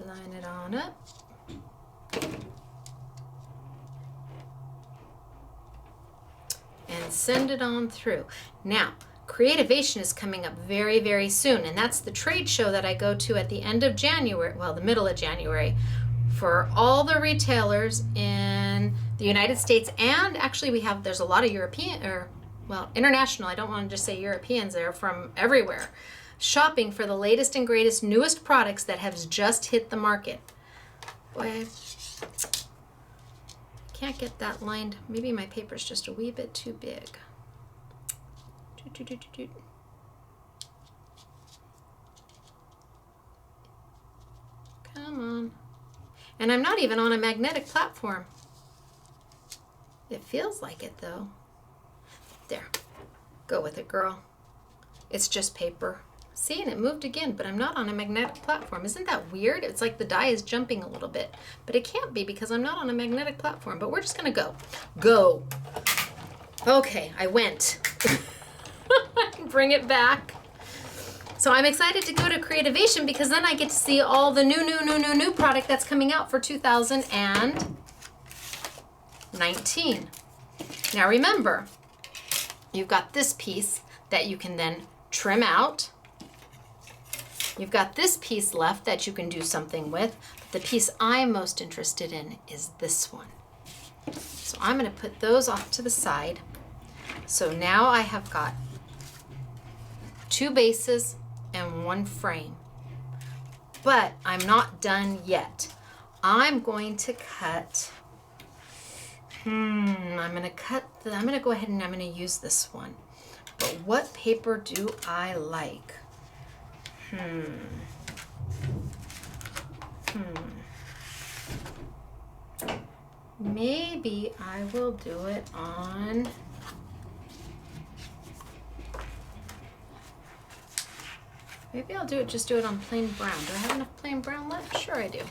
Line it on up. And send it on through. Now, Creativation is coming up very, very soon, and that's the trade show that I go to at the end of January, well, the middle of January, for all the retailers in the United States, and actually there's a lot of international, I don't want to just say Europeans, they're from everywhere, shopping for the latest and greatest, newest products that have just hit the market. Boy, can't get that lined. Maybe my paper's just a wee bit too big. Come on. And I'm not even on a magnetic platform. It feels like it though. There. Go with it, girl. It's just paper. See, and it moved again, but I'm not on a magnetic platform. Isn't that weird? It's like the die is jumping a little bit, but it can't be because I'm not on a magnetic platform, but we're just gonna go. Go. Okay, I went. Bring it back. So I'm excited to go to Creativation because then I get to see all the new product that's coming out for 2019. Now remember, you've got this piece that you can then trim out. You've got this piece left that you can do something with. But the piece I'm most interested in is this one. So I'm going to put those off to the side. So now I have got 2 bases and 1 frame. But I'm not done yet. I'm going to cut, I'm going to go ahead and I'm going to use this one. But what paper do I like? Maybe I will do it on, maybe I'll just do it on plain brown. Do I have enough plain brown left? Sure I do.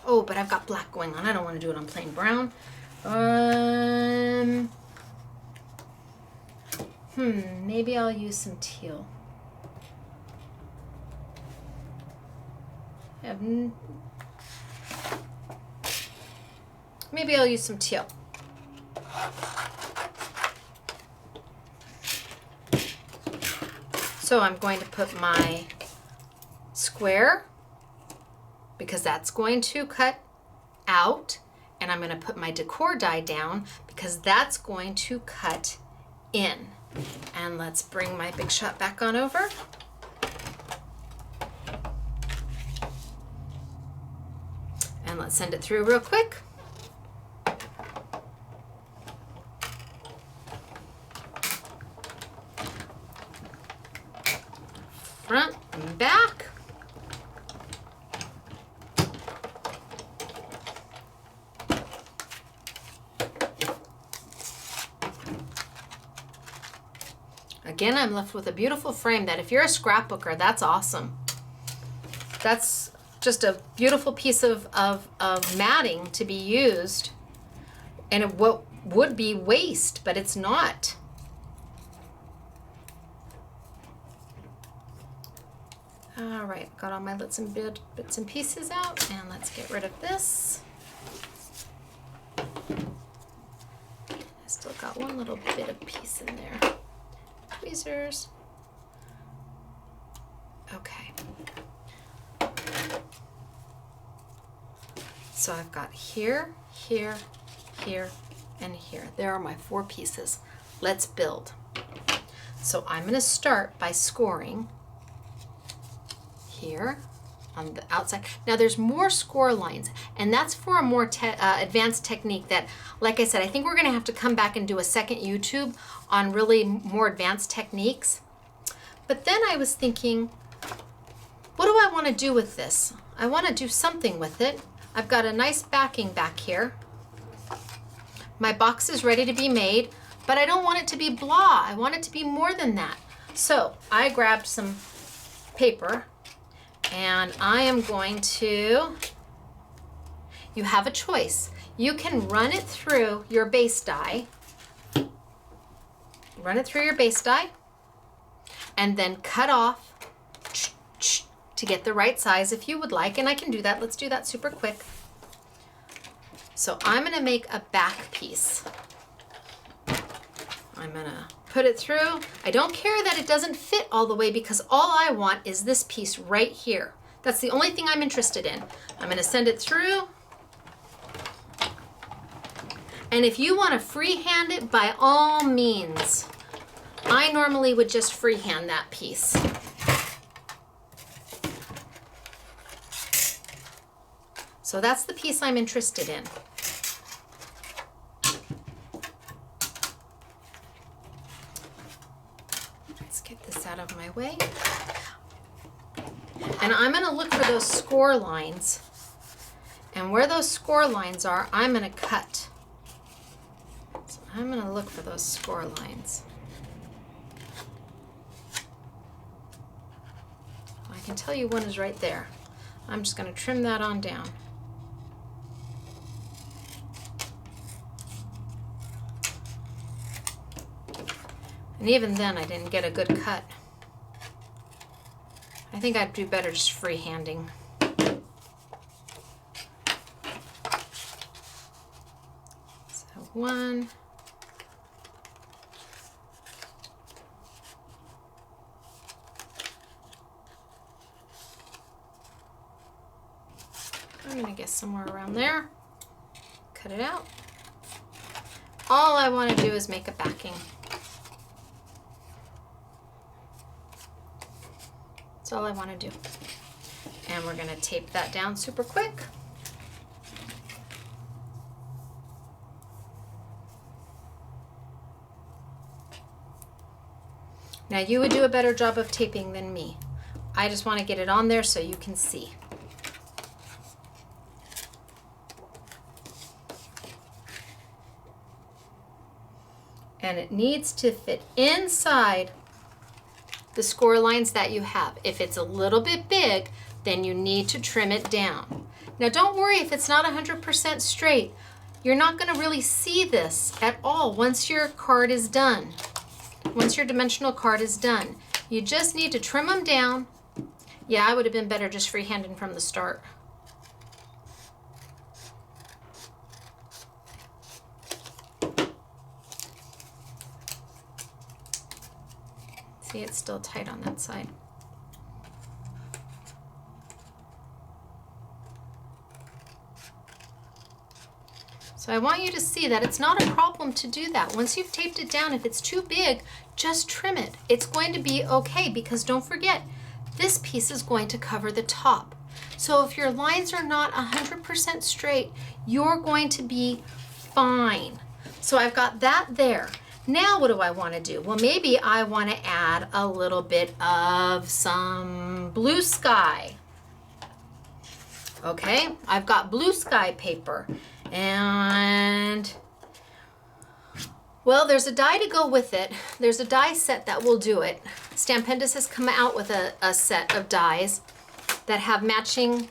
Oh, but I've got black going on. I don't want to do it on plain brown. Maybe I'll use some teal. Maybe I'll use some teal. So I'm going to put my square, because that's going to cut out, and I'm going to put my Decor Die down because that's going to cut in. And let's bring my Big Shot back on over. And let's send it through real quick. Front and back. Again, I'm left with a beautiful frame that if you're a scrapbooker, that's awesome. That's just a beautiful piece of matting to be used, and what would be waste, but it's not. All right, got all my bits and pieces out, and let's get rid of this. I still got one little bit of piece in there. Tweezers. Okay. So I've got here, here, here, and here. There are my 4 pieces. Let's build. So I'm going to start by scoring here on the outside. Now there's more score lines, and that's for a more advanced technique that, like I said, I think we're going to have to come back and do a second YouTube on really more advanced techniques. But then I was thinking, what do I want to do with this? I want to do something with it. I've got a nice backing back here. My box is ready to be made, but I don't want it to be blah. I want it to be more than that. So I grabbed some paper, and I am going to, you have a choice. You can run it through your base die. Run it through your base die, and then cut off to get the right size if you would like, and I can do that. Let's do that super quick. So I'm gonna make a back piece. I'm gonna put it through. I don't care that it doesn't fit all the way, because all I want is this piece right here. That's the only thing I'm interested in. I'm gonna send it through. And if you wanna freehand it, by all means. I normally would just freehand that piece. So that's the piece I'm interested in. Let's get this out of my way. And I'm going to look for those score lines. And where those score lines are, I'm going to cut. So I'm going to look for those score lines. I can tell you one is right there. I'm just going to trim that on down. And even then, I didn't get a good cut. I think I'd do better just freehanding. So one. I'm going to get somewhere around there. Cut it out. All I want to do is make a backing. That's all I want to do. And we're going to tape that down super quick. Now you would do a better job of taping than me. I just want to get it on there so you can see. And it needs to fit inside the score lines that you have. If it's a little bit big, then you need to trim it down. Now don't worry if it's not 100% straight. You're not going to really see this at all once your card is done. Once your dimensional card is done. You just need to trim them down. Yeah, I would have been better just freehanding from the start. See, it's still tight on that side. So I want you to see that it's not a problem to do that. Once you've taped it down, if it's too big, just trim it. It's going to be okay, because don't forget, this piece is going to cover the top. So if your lines are not 100% straight, you're going to be fine. So I've got that there. Now what do I want to do? Well, maybe I want to add a little bit of some blue sky. Okay, I've got blue sky paper, and well, there's a die to go with it. There's a die set that will do it. Stampendous has come out with a set of dies that have matching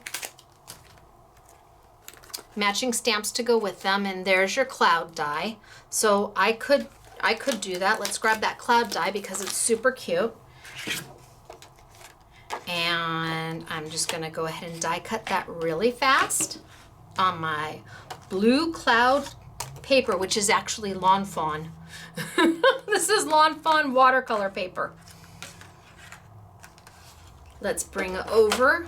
stamps to go with them, and there's your cloud die. So I could do that. Let's grab that cloud die because it's super cute. And I'm just gonna go ahead and die cut that really fast on my blue cloud paper, which is actually Lawn Fawn. This is Lawn Fawn watercolor paper. Let's bring it over.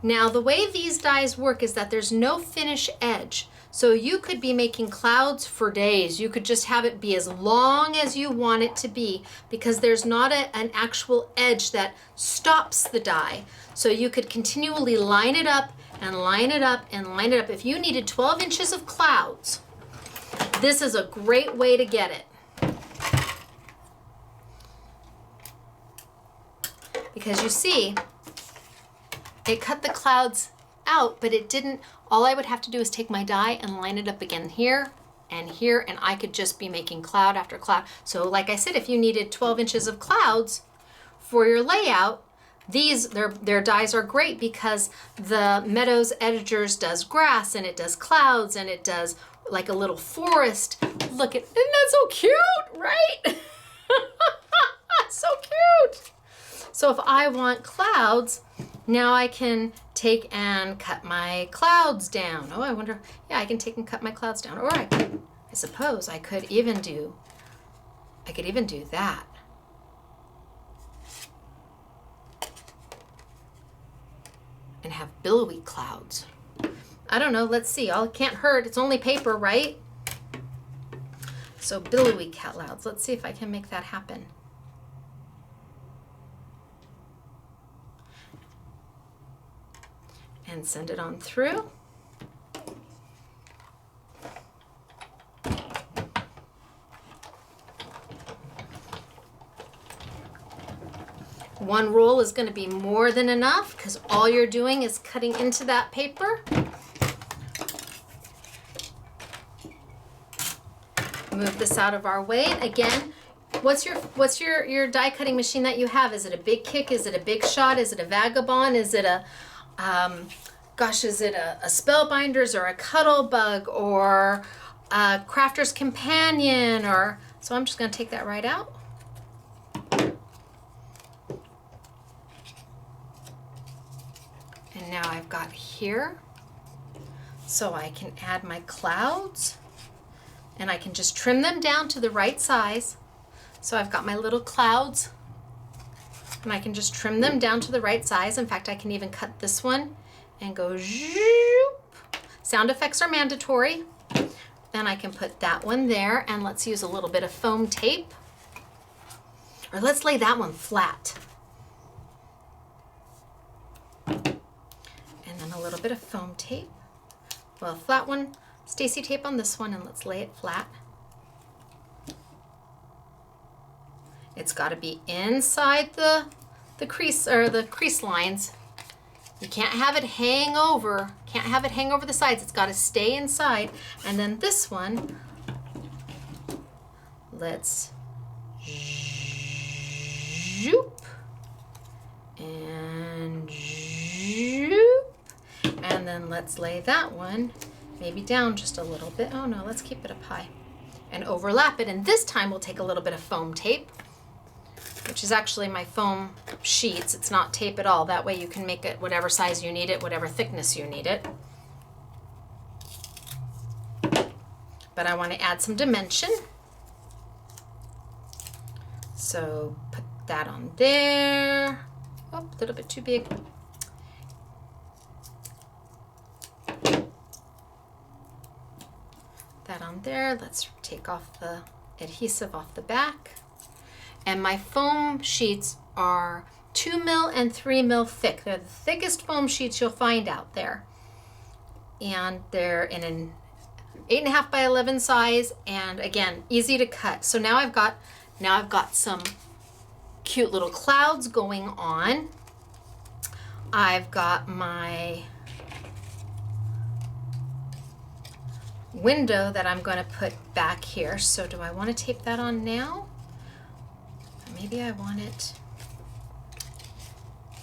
Now the way these dies work is that there's no finish edge. So you could be making clouds for days. You could just have it be as long as you want it to be, because there's not an actual edge that stops the die. So you could continually line it up and line it up and line it up. If you needed 12 inches of clouds, this is a great way to get it. Because you see, it cut the clouds out, but it didn't. All I would have to do is take my die and line it up again here, and I could just be making cloud after cloud. So like I said, if you needed 12 inches of clouds for your layout, their dies are great, because the Meadows Editors does grass, and it does clouds, and it does like a little forest. Look at, isn't that so cute, right? So cute. So if I want clouds, now I can take and cut my clouds down. Oh, I wonder, yeah, I can take and cut my clouds down. Or I suppose I could even do that. And have billowy clouds. I don't know, let's see. All it can't hurt, it's only paper, right? So billowy clouds, let's see if I can make that happen. And send it on through. One roll is going to be more than enough, because all you're doing is cutting into that paper. Move this out of our way. Again, what's your die cutting machine that you have? Is it a Big Kick? Is it a Big Shot? Is it a Vagabond? Is it a is it a Spellbinders or a Cuttlebug or a Crafter's Companion? Or so I'm just going to take that right out. And now I've got here, so I can add my clouds, and I can just trim them down to the right size. So I've got my little clouds, and I can just trim them down to the right size. In fact, I can even cut this one and go zoop. Sound effects are mandatory. Then I can put that one there, and let's use a little bit of foam tape. Or let's lay that one flat. And then a little bit of foam tape. Well, flat one, Stacy tape on this one, and let's lay it flat. It's got to be inside the crease, or the crease lines. You can't have it hang over. Can't have it hang over the sides. It's got to stay inside. And then this one, let's zoop and zoop, and then let's lay that one maybe down just a little bit. Oh no, let's keep it up high and overlap it. And this time we'll take a little bit of foam tape, which is actually my foam sheets. It's not tape at all. That way you can make it whatever size you need it, whatever thickness you need it. But I want to add some dimension. So put that on there. Oh, a little bit too big. That on there. Let's take off the adhesive off the back. And my foam sheets are 2 mil and 3 mil thick. They're the thickest foam sheets you'll find out there. And they're in an 8.5 by 11 size, and again, easy to cut. So now I've got some cute little clouds going on. I've got my window that I'm going to put back here. So do I want to tape that on now? Maybe I want it,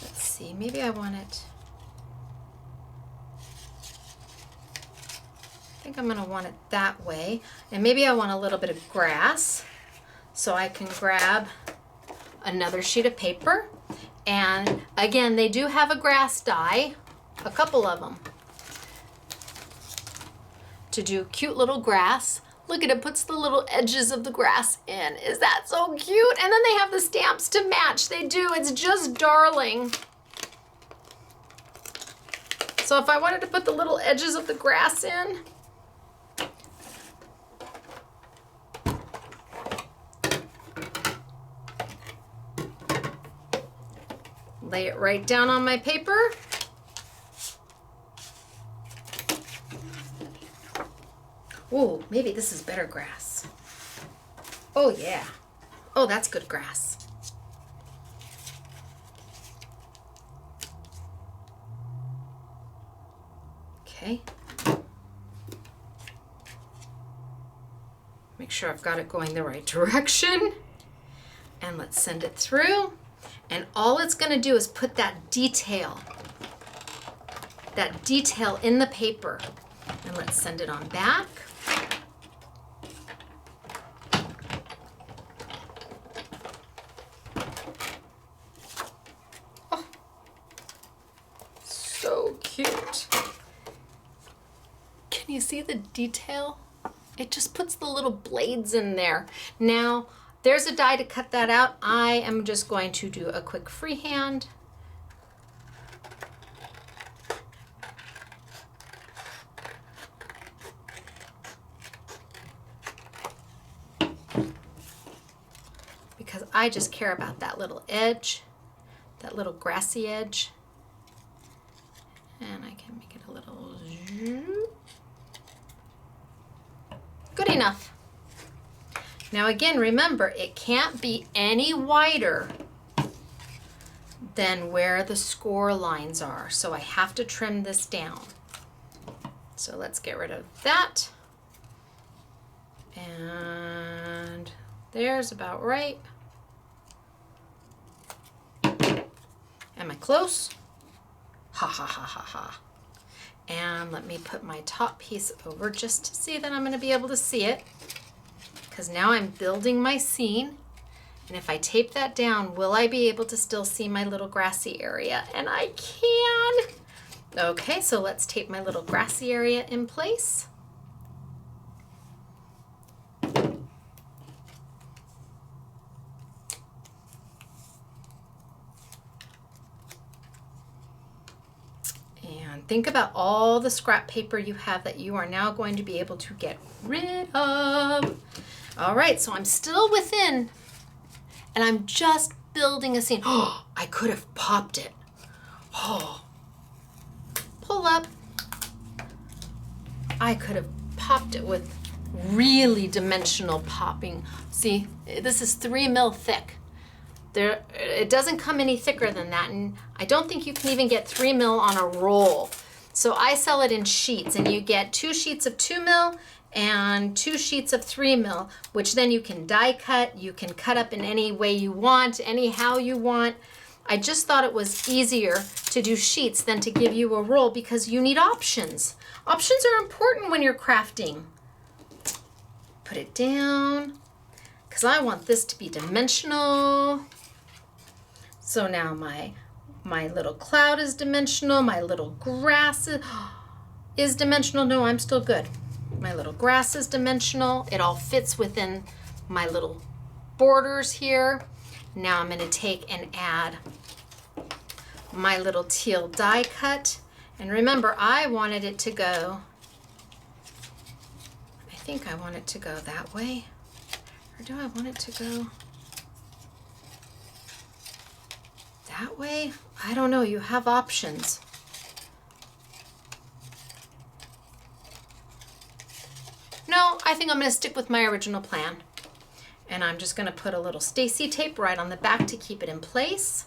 let's see, maybe I want it, I think I'm going to want it that way. And maybe I want a little bit of grass, so I can grab another sheet of paper. And again, they do have a grass die, a couple of them, to do cute little grass. Look at it, puts the little edges of the grass in. Is that so cute? And then they have the stamps to match. They do, it's just darling. So if I wanted to put the little edges of the grass in, Lay it right down on my paper. Oh, maybe this is better grass. Oh yeah. Oh, that's good grass. Okay. Make sure I've got it going the right direction. And let's send it through. And all it's going to do is put that detail in the paper. And let's send it on back. Oh, so cute. Can you see the detail? It just puts the little blades in there. Now, there's a die to cut that out. I am just going to do a quick freehand. Because I just care about that little edge, that little grassy edge. And I can make it a little good enough. Now again, remember, it can't be any wider than where the score lines are. So I have to trim this down. So let's get rid of that. And there's about right. Am I close? Ha ha ha ha ha. And let me put my top piece over just to see that I'm going to be able to see it. Because now I'm building my scene. And if I tape that down, will I be able to still see my little grassy area? And I can. Okay, so let's tape my little grassy area in place. And think about all the scrap paper you have that you are now going to be able to get rid of. All right, so I'm still within, and I'm just building a scene. Oh, I could have popped it. Oh, pull up. I could have popped it with really dimensional popping. See, this is 3 mil thick. It doesn't come any thicker than that, and I don't think you can even get 3 mil on a roll. So I sell it in sheets, and you get 2 sheets of 2 mil and 2 sheets of 3 mil, which then you can die cut. You can cut up in any way you want, anyhow you want. I just thought it was easier to do sheets than to give you a roll because you need options. Options are important when you're crafting. Put it down because I want this to be dimensional. So now my little cloud is dimensional. My little grass is dimensional. No, I'm still good. My little grass is dimensional. It all fits within my little borders here. Now I'm going to take and add my little teal die cut. And remember, I wanted it to go, I think I want it to go that way. Or do I want it to go that way? I don't know. You have options. No, I think I'm going to stick with my original plan. And I'm just going to put a little Stacy tape right on the back to keep it in place.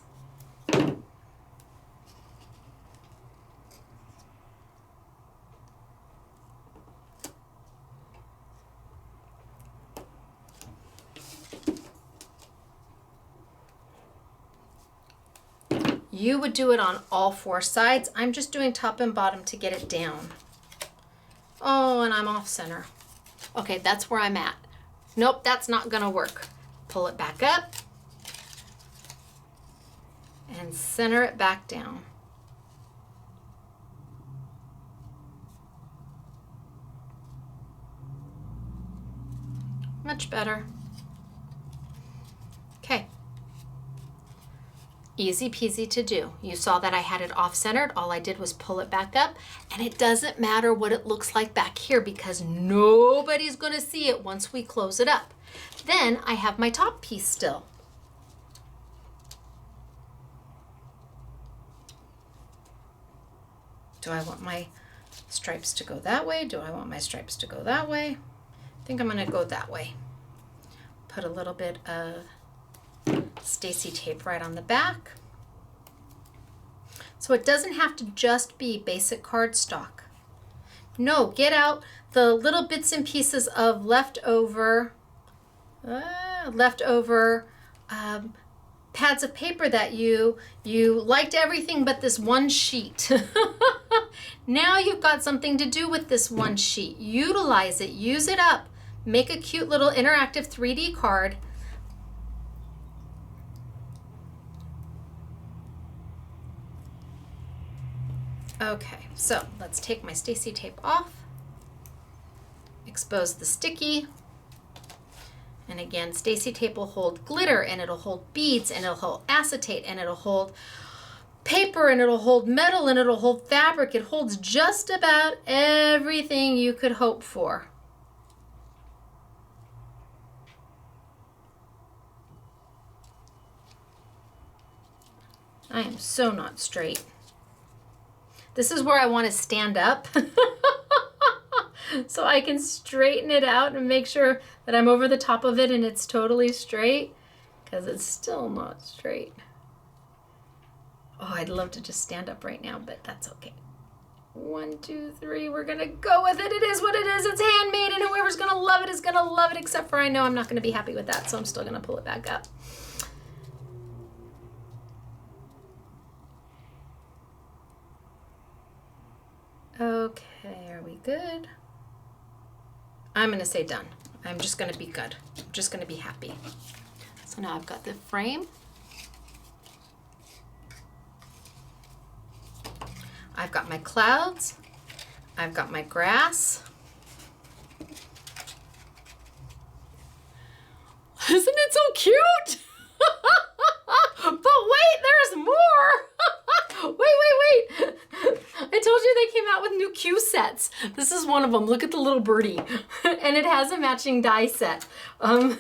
You would do it on all 4 sides. I'm just doing top and bottom to get it down. Oh, and I'm off center. Okay, that's where I'm at. Nope, that's not gonna work. Pull it back up and center it back down. Much better. Okay. Easy peasy to do. You saw that I had it off-centered. All I did was pull it back up, and it doesn't matter what it looks like back here because nobody's going to see it once we close it up. Then I have my top piece still. Do I want my stripes to go that way? Do I want my stripes to go that way? I think I'm gonna go that way. Put a little bit of Stacy tape right on the back. So it doesn't have to just be basic cardstock. No, get out the little bits and pieces of leftover pads of paper that you liked everything but this one sheet. Now you've got something to do with this one sheet. Utilize it, use it up. Make a cute little interactive 3D card. Okay, so let's take my Stacy tape off. Expose the sticky. And again, Stacy tape will hold glitter, and it'll hold beads, and it'll hold acetate, and it'll hold paper, and it'll hold metal, and it'll hold fabric. It holds just about everything you could hope for. I am so not straight. This is where I want to stand up so I can straighten it out and make sure that I'm over the top of it and it's totally straight, because it's still not straight. Oh, I'd love to just stand up right now, but that's okay. 1, 2, 3, we're gonna go with it. It is what it is. It's handmade, and whoever's gonna love it is gonna love it, except for I know I'm not gonna be happy with that, so I'm still gonna pull it back up. Okay, are we good? I'm gonna say done. I'm just gonna be good. I'm just gonna be happy. So now I've got the frame. I've got my clouds. I've got my grass. Isn't it so cute? But wait, there's more. Wait. I told you they came out with new cue sets. This is one of them. Look at the little birdie. And it has a matching die set. And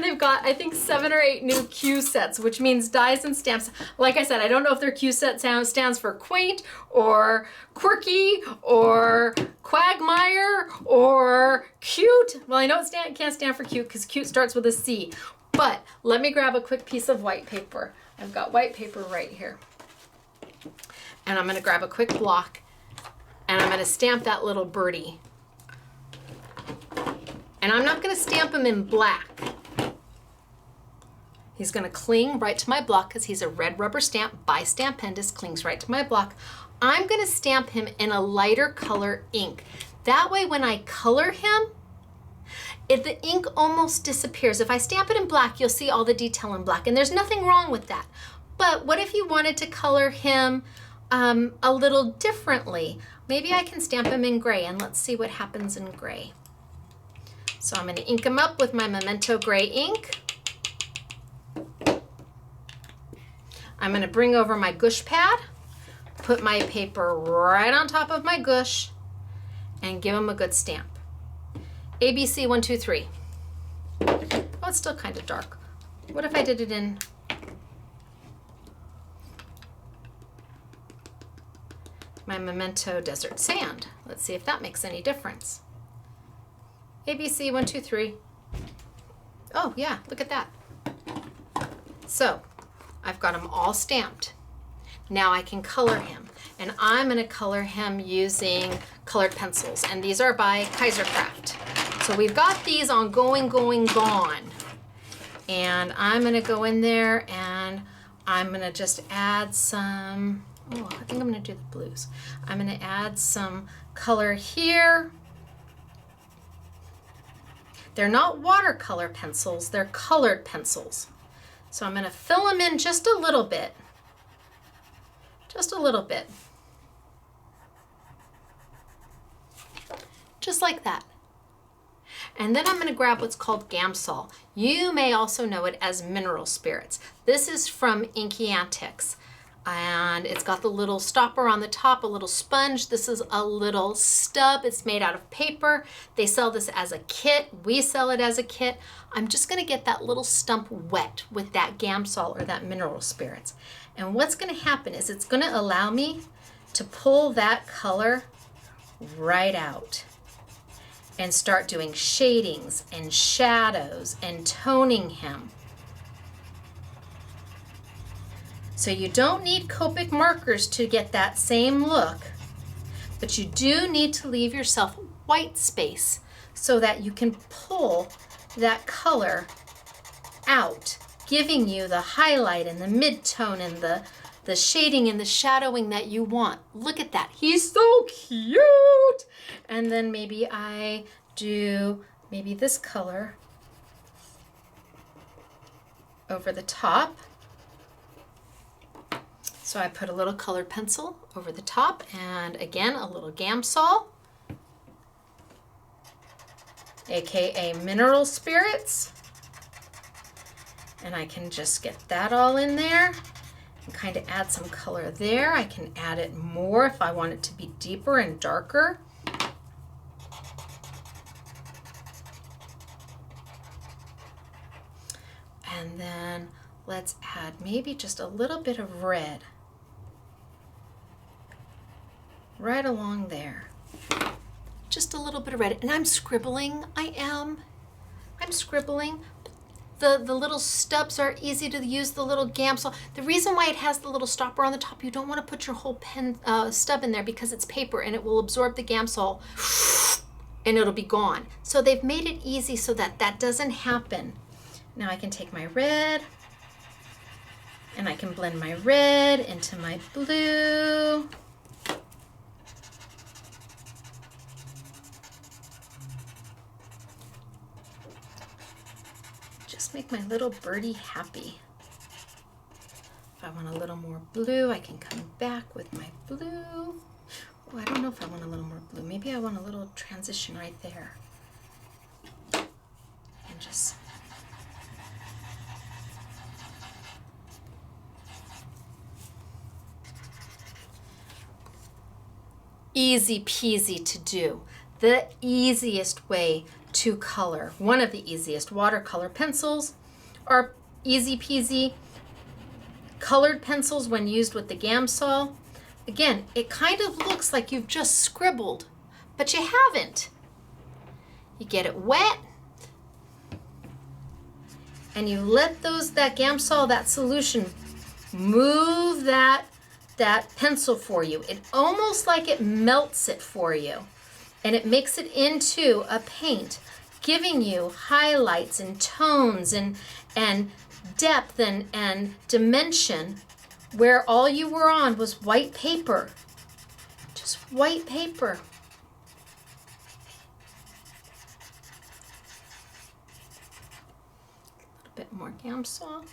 they've got, I think, 7 or 8 new cue sets, which means dies and stamps. Like I said, I don't know if their cue set stands for quaint or quirky or quagmire or cute. Well, I know it can't stand for cute because cute starts with a C. But let me grab a quick piece of white paper. I've got white paper right here. And I'm going to grab a quick block and I'm going to stamp that little birdie. And I'm not going to stamp him in black. He's going to cling right to my block because he's a red rubber stamp by Stampendous, clings right to my block. I'm going to stamp him in a lighter color ink. That way when I color him, the ink almost disappears. If I stamp it in black, you'll see all the detail in black, and there's nothing wrong with that. But what if you wanted to color him a little differently? Maybe I can stamp him in gray, and let's see what happens in gray. So I'm going to ink him up with my Memento gray ink. I'm going to bring over my gush pad, put my paper right on top of my gush, and give him a good stamp. ABC 1, 2, 3. Oh, it's still kind of dark. What if I did it in my Memento Desert Sand? Let's see if that makes any difference. ABC 1, 2, 3. Oh yeah, look at that. So I've got them all stamped. Now I can color him, and I'm going to color him using colored pencils, and these are by Kaisercraft. So we've got these on Going, Gone. And I'm going to go in there and I'm going to just add some, oh, I think I'm going to do the blues. I'm going to add some color here. They're not watercolor pencils, they're colored pencils. So I'm going to fill them in just a little bit. Just a little bit. Just like that. And then I'm going to grab what's called Gamsol. You may also know it as mineral spirits. This is from Inky Antics. And it's got the little stopper on the top, a little sponge. This is a little stub. It's made out of paper. They sell this as a kit. We sell it as a kit. I'm just going to get that little stump wet with that Gamsol or that mineral spirits. And what's going to happen is it's going to allow me to pull that color right out and start doing shadings and shadows and toning him. So you don't need Copic markers to get that same look, but you do need to leave yourself white space so that you can pull that color out, giving you the highlight and the mid-tone and the shading and the shadowing that you want. Look at that. He's so cute. And then maybe I do maybe this color over the top. So I put a little colored pencil over the top and again a little Gamsol, aka mineral spirits. And I can just get that all in there and kind of add some color there. I can add it more if I want it to be deeper and darker. And then let's add maybe just a little bit of red right along there. Just a little bit of red. And I'm scribbling. I'm scribbling. The little stubs are easy to use, the little Gamsol. The reason why it has the little stopper on the top, you don't want to put your whole pen stub in there because it's paper and it will absorb the Gamsol and it'll be gone. So they've made it easy so that that doesn't happen. Now I can take my red and I can blend my red into my blue. Just make my little birdie happy. If I want a little more blue, I can come back with my blue. Oh, I don't know if I want a little more blue. Maybe I want a little transition right there. And just easy peasy to do. The easiest way to color. One of the easiest watercolor pencils are easy peasy colored pencils when used with the Gamsol. Again, it kind of looks like you've just scribbled, but you haven't. You get it wet and you let that Gamsol, that solution, move that pencil for you. It almost like it melts it for you. And it makes it into a paint, giving you highlights and tones and depth and dimension where all you were on was white paper. Just white paper. A little bit more Gamsol.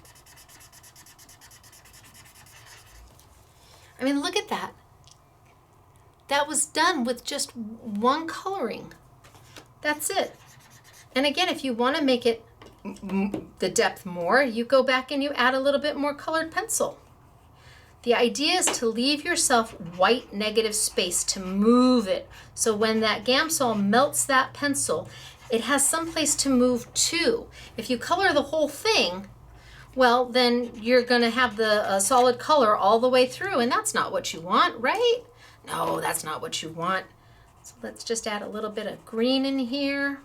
I mean, look at that. That was done with just one coloring. That's it. And again, if you want to make it the depth more, you go back and you add a little bit more colored pencil. The idea is to leave yourself white negative space to move it. So when that Gamsol melts that pencil, it has some place to move to. If you color the whole thing, well, then you're going to have the solid color all the way through, and that's not what you want, right? No, that's not what you want. So let's just add a little bit of green in here.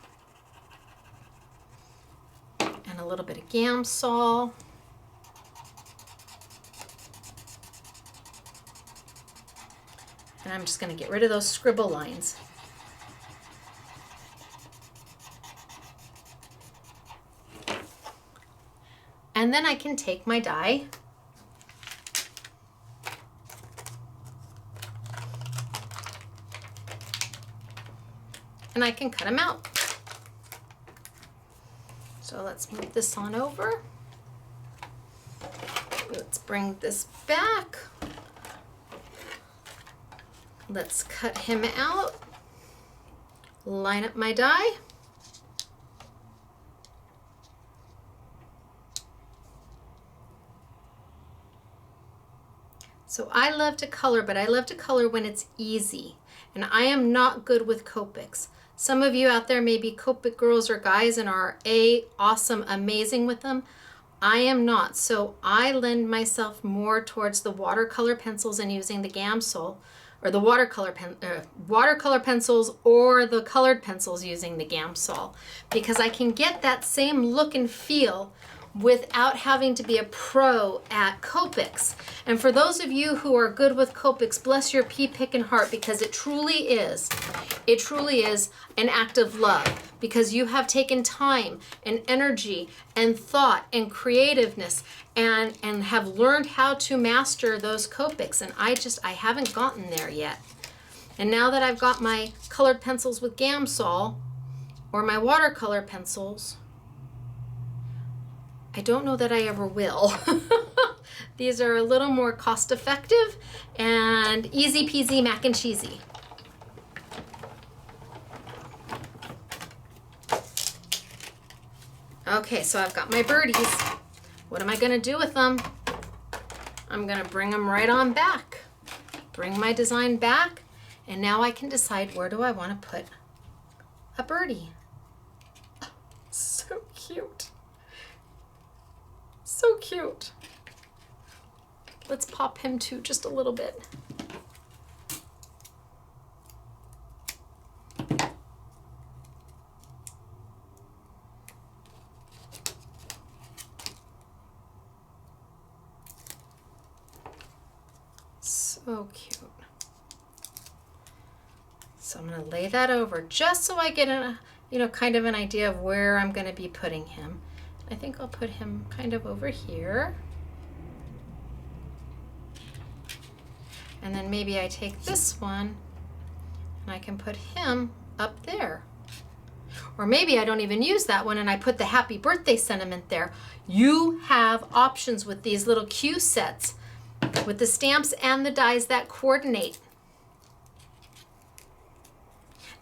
And a little bit of Gamsol. And I'm just going to get rid of those scribble lines. And then I can take my die and I can cut them out. So let's move this on over. Let's bring this back. Let's cut him out. Line up my die. So I love to color, but I love to color when it's easy. And I am not good with Copics. Some of you out there may be Copic girls or guys and are awesome, amazing with them. I am not. So I lend myself more towards the watercolor pencils and using the Gamsol or the watercolor pencils or the colored pencils using the Gamsol, because I can get that same look and feel without having to be a pro at Copics. And for those of you who are good with Copics, bless your pea pickin' heart, because it truly is an act of love, because you have taken time and energy and thought and creativeness and have learned how to master those Copics. And I haven't gotten there yet. And now that I've got my colored pencils with Gamsol or my watercolor pencils, I don't know that I ever will. These are a little more cost effective and easy peasy mac and cheesy. Okay, so I've got my birdies. What am I gonna do with them? I'm gonna bring them right on back. Bring my design back, and now I can decide where do I wanna put a birdie. Oh, so cute. So cute. Let's pop him too, just a little bit. So cute. So I'm going to lay that over just so I get a, kind of an idea of where I'm going to be putting him. I think I'll put him kind of over here. And then maybe I take this one and I can put him up there. Or maybe I don't even use that one and I put the happy birthday sentiment there. You have options with these little cue sets, with the stamps and the dies that coordinate.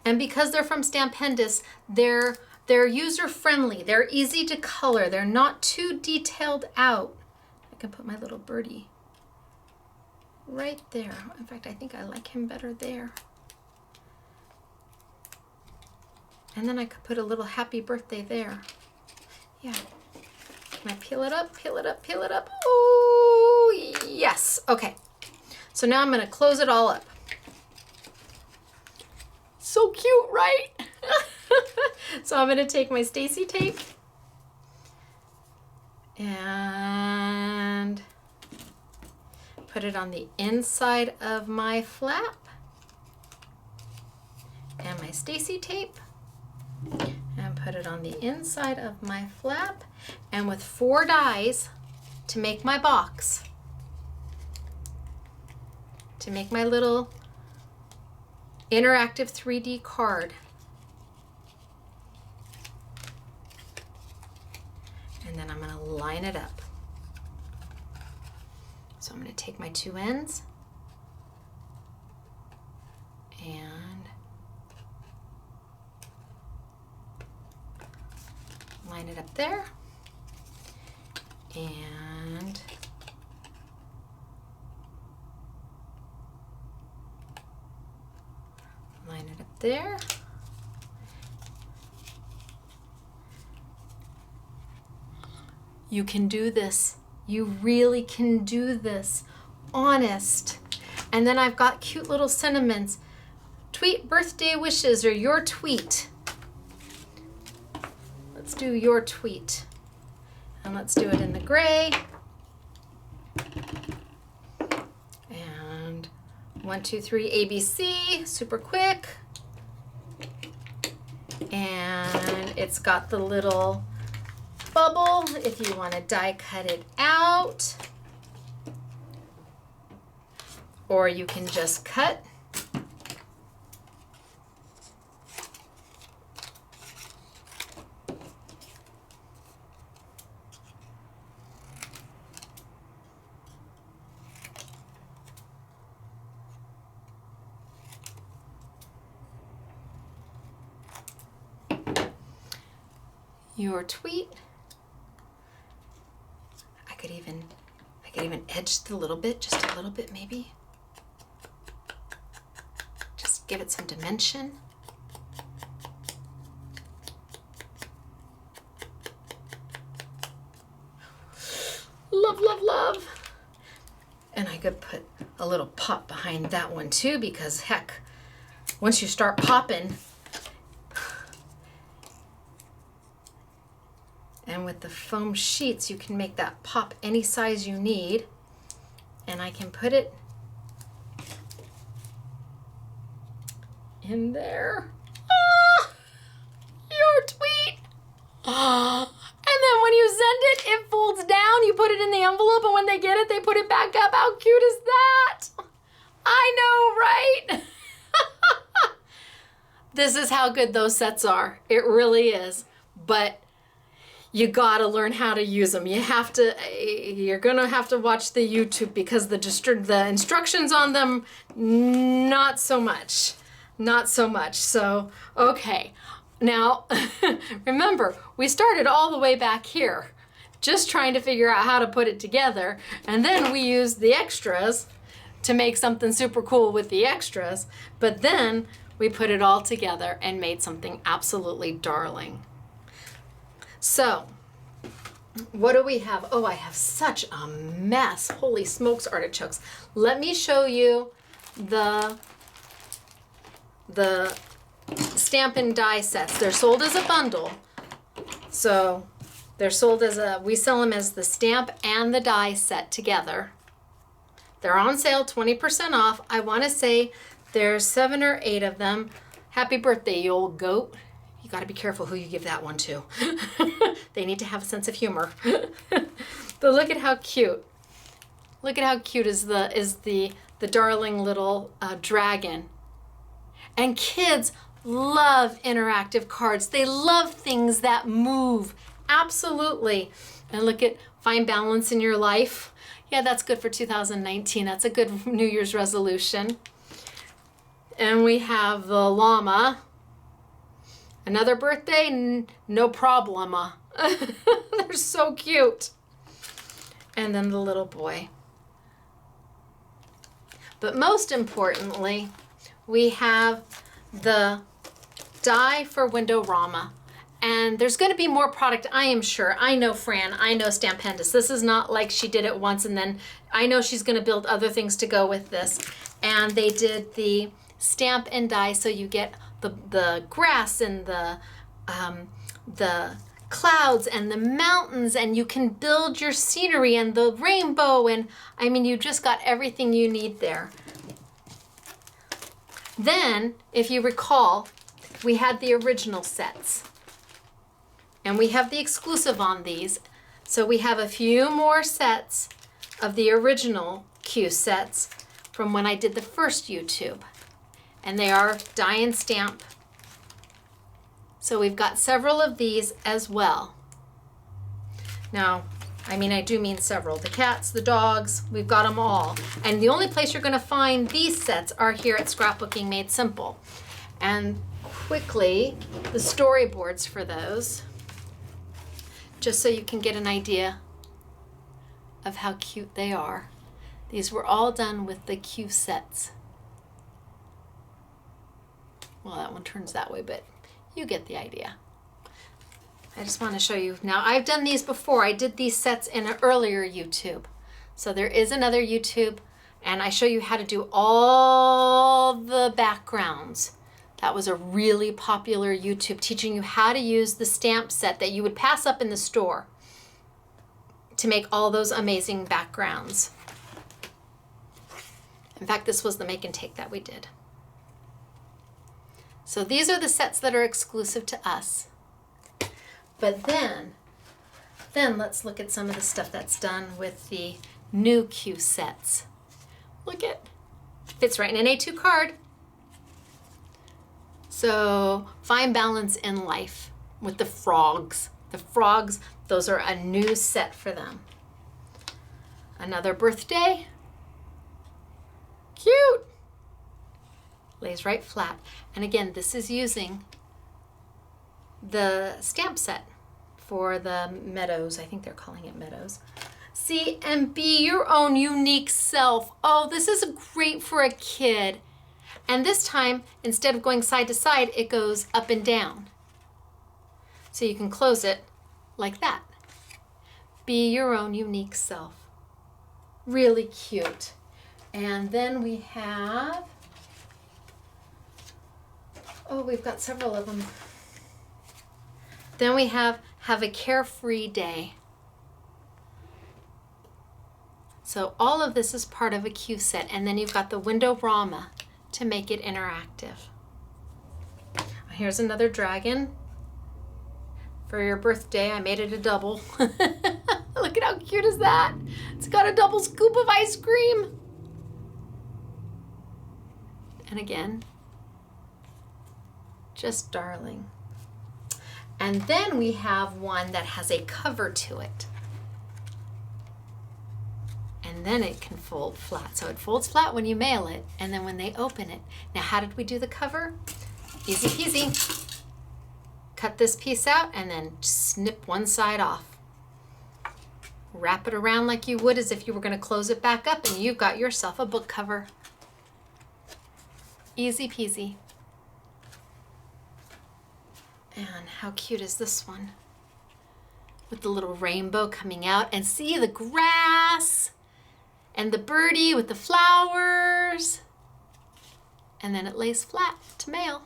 And because they're from Stampendous, they're user-friendly, they're easy to color, they're not too detailed out. I can put my little birdie right there. In fact, I think I like him better there. And then I could put a little happy birthday there. Yeah. Can I peel it up, peel it up, peel it up? Oh, yes. Okay. So now I'm going to close it all up. So cute, right? So I'm going to take my Stacy tape and put it on the inside of my flap, and my Stacy tape, and put it on the inside of my flap, and with 4 dies to make my box, to make my little interactive 3D card. And then I'm going to line it up. So I'm going to take my 2 ends and line it up there, and line it up there. You can do this. You really can do this. Honest. And then I've got cute little sentiments. Tweet birthday wishes, or your tweet. Let's do your tweet. And let's do it in the gray. And 1, 2, 3, ABC, super quick. And it's got the little bubble if you want to die cut it out, or you can just cut. Your tweet. I could even edge it a little bit, just a little bit maybe. Just give it some dimension. Love, love, love. And I could put a little pop behind that one too, because heck, once you start popping, and with the foam sheets, you can make that pop any size you need. And I can put it in there. Ah, your tweet. Ah. And then when you send it, it folds down. You put it in the envelope, and when they get it, they put it back up. How cute is that? I know, right? This is how good those sets are. It really is. But you gotta learn how to use them. You're gonna have to watch the YouTube, because the instructions on them, not so much. Not so much. So, okay. Now, remember, we started all the way back here, just trying to figure out how to put it together. And then we used the extras to make something super cool with the extras. But then we put it all together and made something absolutely darling. So, what do we have? Oh, I have such a mess. Holy smokes, artichokes. Let me show you the Stamp and Die sets. They're sold as a bundle. So they're sold as we sell them as the stamp and the die set together. They're on sale, 20% off. I want to say there's 7 or 8 of them. Happy birthday, you old goat. You got to be careful who you give that one to. They need to have a sense of humor. But look at how cute. Look at how cute is the darling little dragon. And kids love interactive cards. They love things that move. Absolutely. And look at find balance in your life. Yeah, that's good for 2019. That's a good New Year's resolution. And we have the llama. Another birthday, no problem. They're so cute. And then the little boy. But most importantly, we have the die for Windowrama. And there's going to be more product, I am sure. I know Fran, I know Stampendous. This is not like she did it once and then I know she's going to build other things to go with this. And they did the stamp and die, so you get the grass and the clouds and the mountains, and you can build your scenery and the rainbow, and I mean, you just got everything you need there. Then, if you recall, we had the original sets. And we have the exclusive on these. So we have a few more sets of the original Q sets from when I did the first YouTube. And they are die and stamp. So we've got several of these as well. Now, I mean, I do mean several. The cats, the dogs, we've got them all. And the only place you're going to find these sets are here at Scrapbooking Made Simple. And quickly, the storyboards for those, just so you can get an idea of how cute they are. These were all done with the Q sets. Well, that one turns that way, but you get the idea. I just want to show you. Now, I've done these before. I did these sets in an earlier YouTube. So there is another YouTube, and I show you how to do all the backgrounds. That was a really popular YouTube, teaching you how to use the stamp set that you would pass up in the store to make all those amazing backgrounds. In fact, this was the make and take that we did. So these are the sets that are exclusive to us. But then let's look at some of the stuff that's done with the new Q sets. Look at, fits right in an A2 card. So find balance in life with the frogs. The frogs, those are a new set for them. Another birthday. Cute. Lays right flat. And again, this is using the stamp set for the meadows. I think they're calling it meadows. See, and be your own unique self. Oh, this is great for a kid. And this time, instead of going side to side, it goes up and down. So you can close it like that. Be your own unique self. Really cute. And then we have, oh, we've got several of them. Then we have a carefree day. So all of this is part of a cue set. And then you've got the Windowrama to make it interactive. Here's another dragon. For your birthday, I made it a double. Look at how cute is that? It's got a double scoop of ice cream. And again, just darling. And then we have one that has a cover to it. And then it can fold flat. So it folds flat when you mail it, and then when they open it. Now, how did we do the cover? Easy peasy. Cut this piece out and then snip one side off. Wrap it around like you would as if you were going to close it back up, and you've got yourself a book cover. Easy peasy. And how cute is this one? With the little rainbow coming out, and see the grass and the birdie with the flowers. And then it lays flat to mail.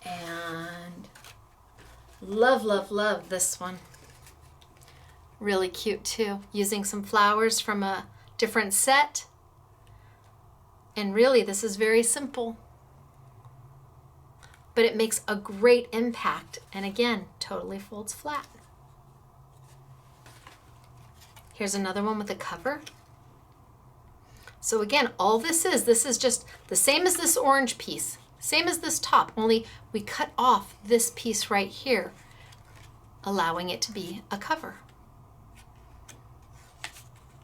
And love, love, love this one. Really cute too. Using some flowers from a different set. And really, this is very simple. But it makes a great impact. And again, totally folds flat. Here's another one with a cover. So again, all this is just the same as this orange piece. Same as this top, only we cut off this piece right here, allowing it to be a cover.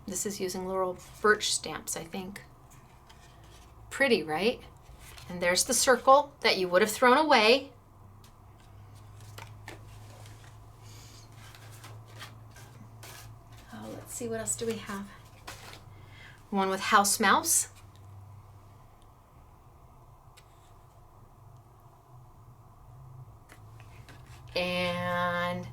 This is using little birch stamps, I think. Pretty, right? And there's the circle that you would have thrown away. Oh, let's see, what else do we have? One with house mouse. And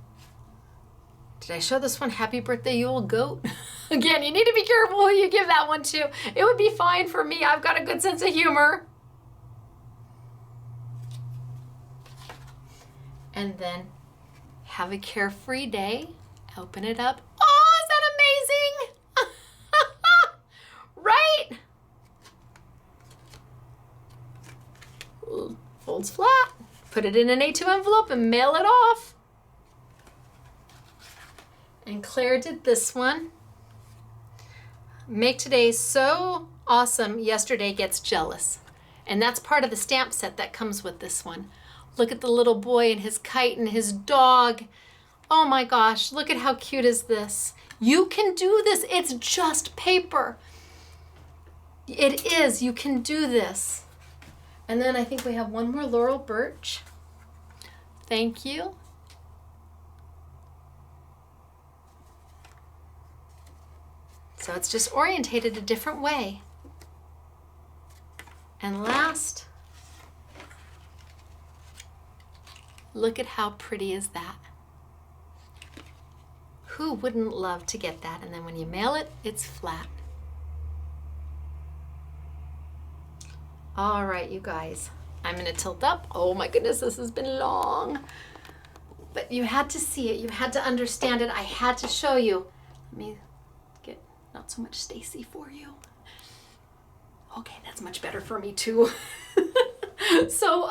did I show this one? Happy birthday, you old goat. Again, you need to be careful who you give that one to. It would be fine for me. I've got a good sense of humor. And then have a carefree day. Open it up. Oh, is that amazing? Right? Folds flat. Put it in an A2 envelope and mail it off. And Claire did this one. Make today so awesome, yesterday gets jealous. And that's part of the stamp set that comes with this one. Look at the little boy and his kite and his dog. Oh my gosh, look at how cute is this. You can do this, it's just paper. It is, you can do this. And then I think we have one more Laurel Birch. Thank you. So it's just orientated a different way. And last, look at how pretty is that. Who wouldn't love to get that? And then when you mail it, it's flat. All right, you guys, I'm gonna tilt up. Oh my goodness, this has been long. But you had to see it, you had to understand it. I had to show you. Let me get not so much Stacy for you. Okay, that's much better for me too. So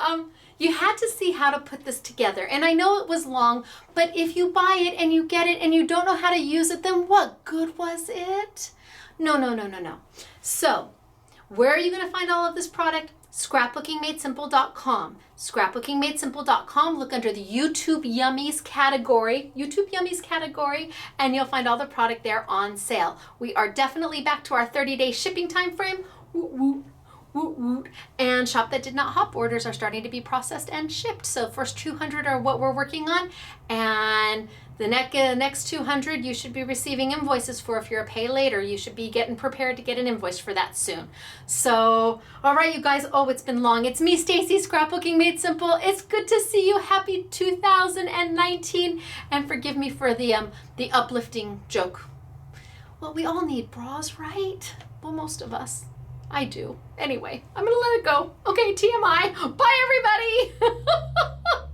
you had to see how to put this together. And I know it was long, but if you buy it and you get it and you don't know how to use it, then what good was it? No, no, no, no, no. So where are you going to find all of this product? Scrapbookingmadesimple.com. Scrapbookingmadesimple.com. Look under the YouTube Yummies category, and you'll find all the product there on sale. We are definitely back to our 30-day shipping time frame. Woot, woot, woot, woot. And Shop That Did Not Hop orders are starting to be processed and shipped. So first 200 are what we're working on, and the next 200 you should be receiving invoices for. If you're a pay later, you should be getting prepared to get an invoice for that soon. So, all right, you guys. Oh, it's been long. It's me, Stacy, Scrapbooking Made Simple. It's good to see you. Happy 2019, and forgive me for the uplifting joke. Well, we all need bras, right? Well, most of us. I do. Anyway, I'm gonna let it go. Okay, TMI. Bye, everybody.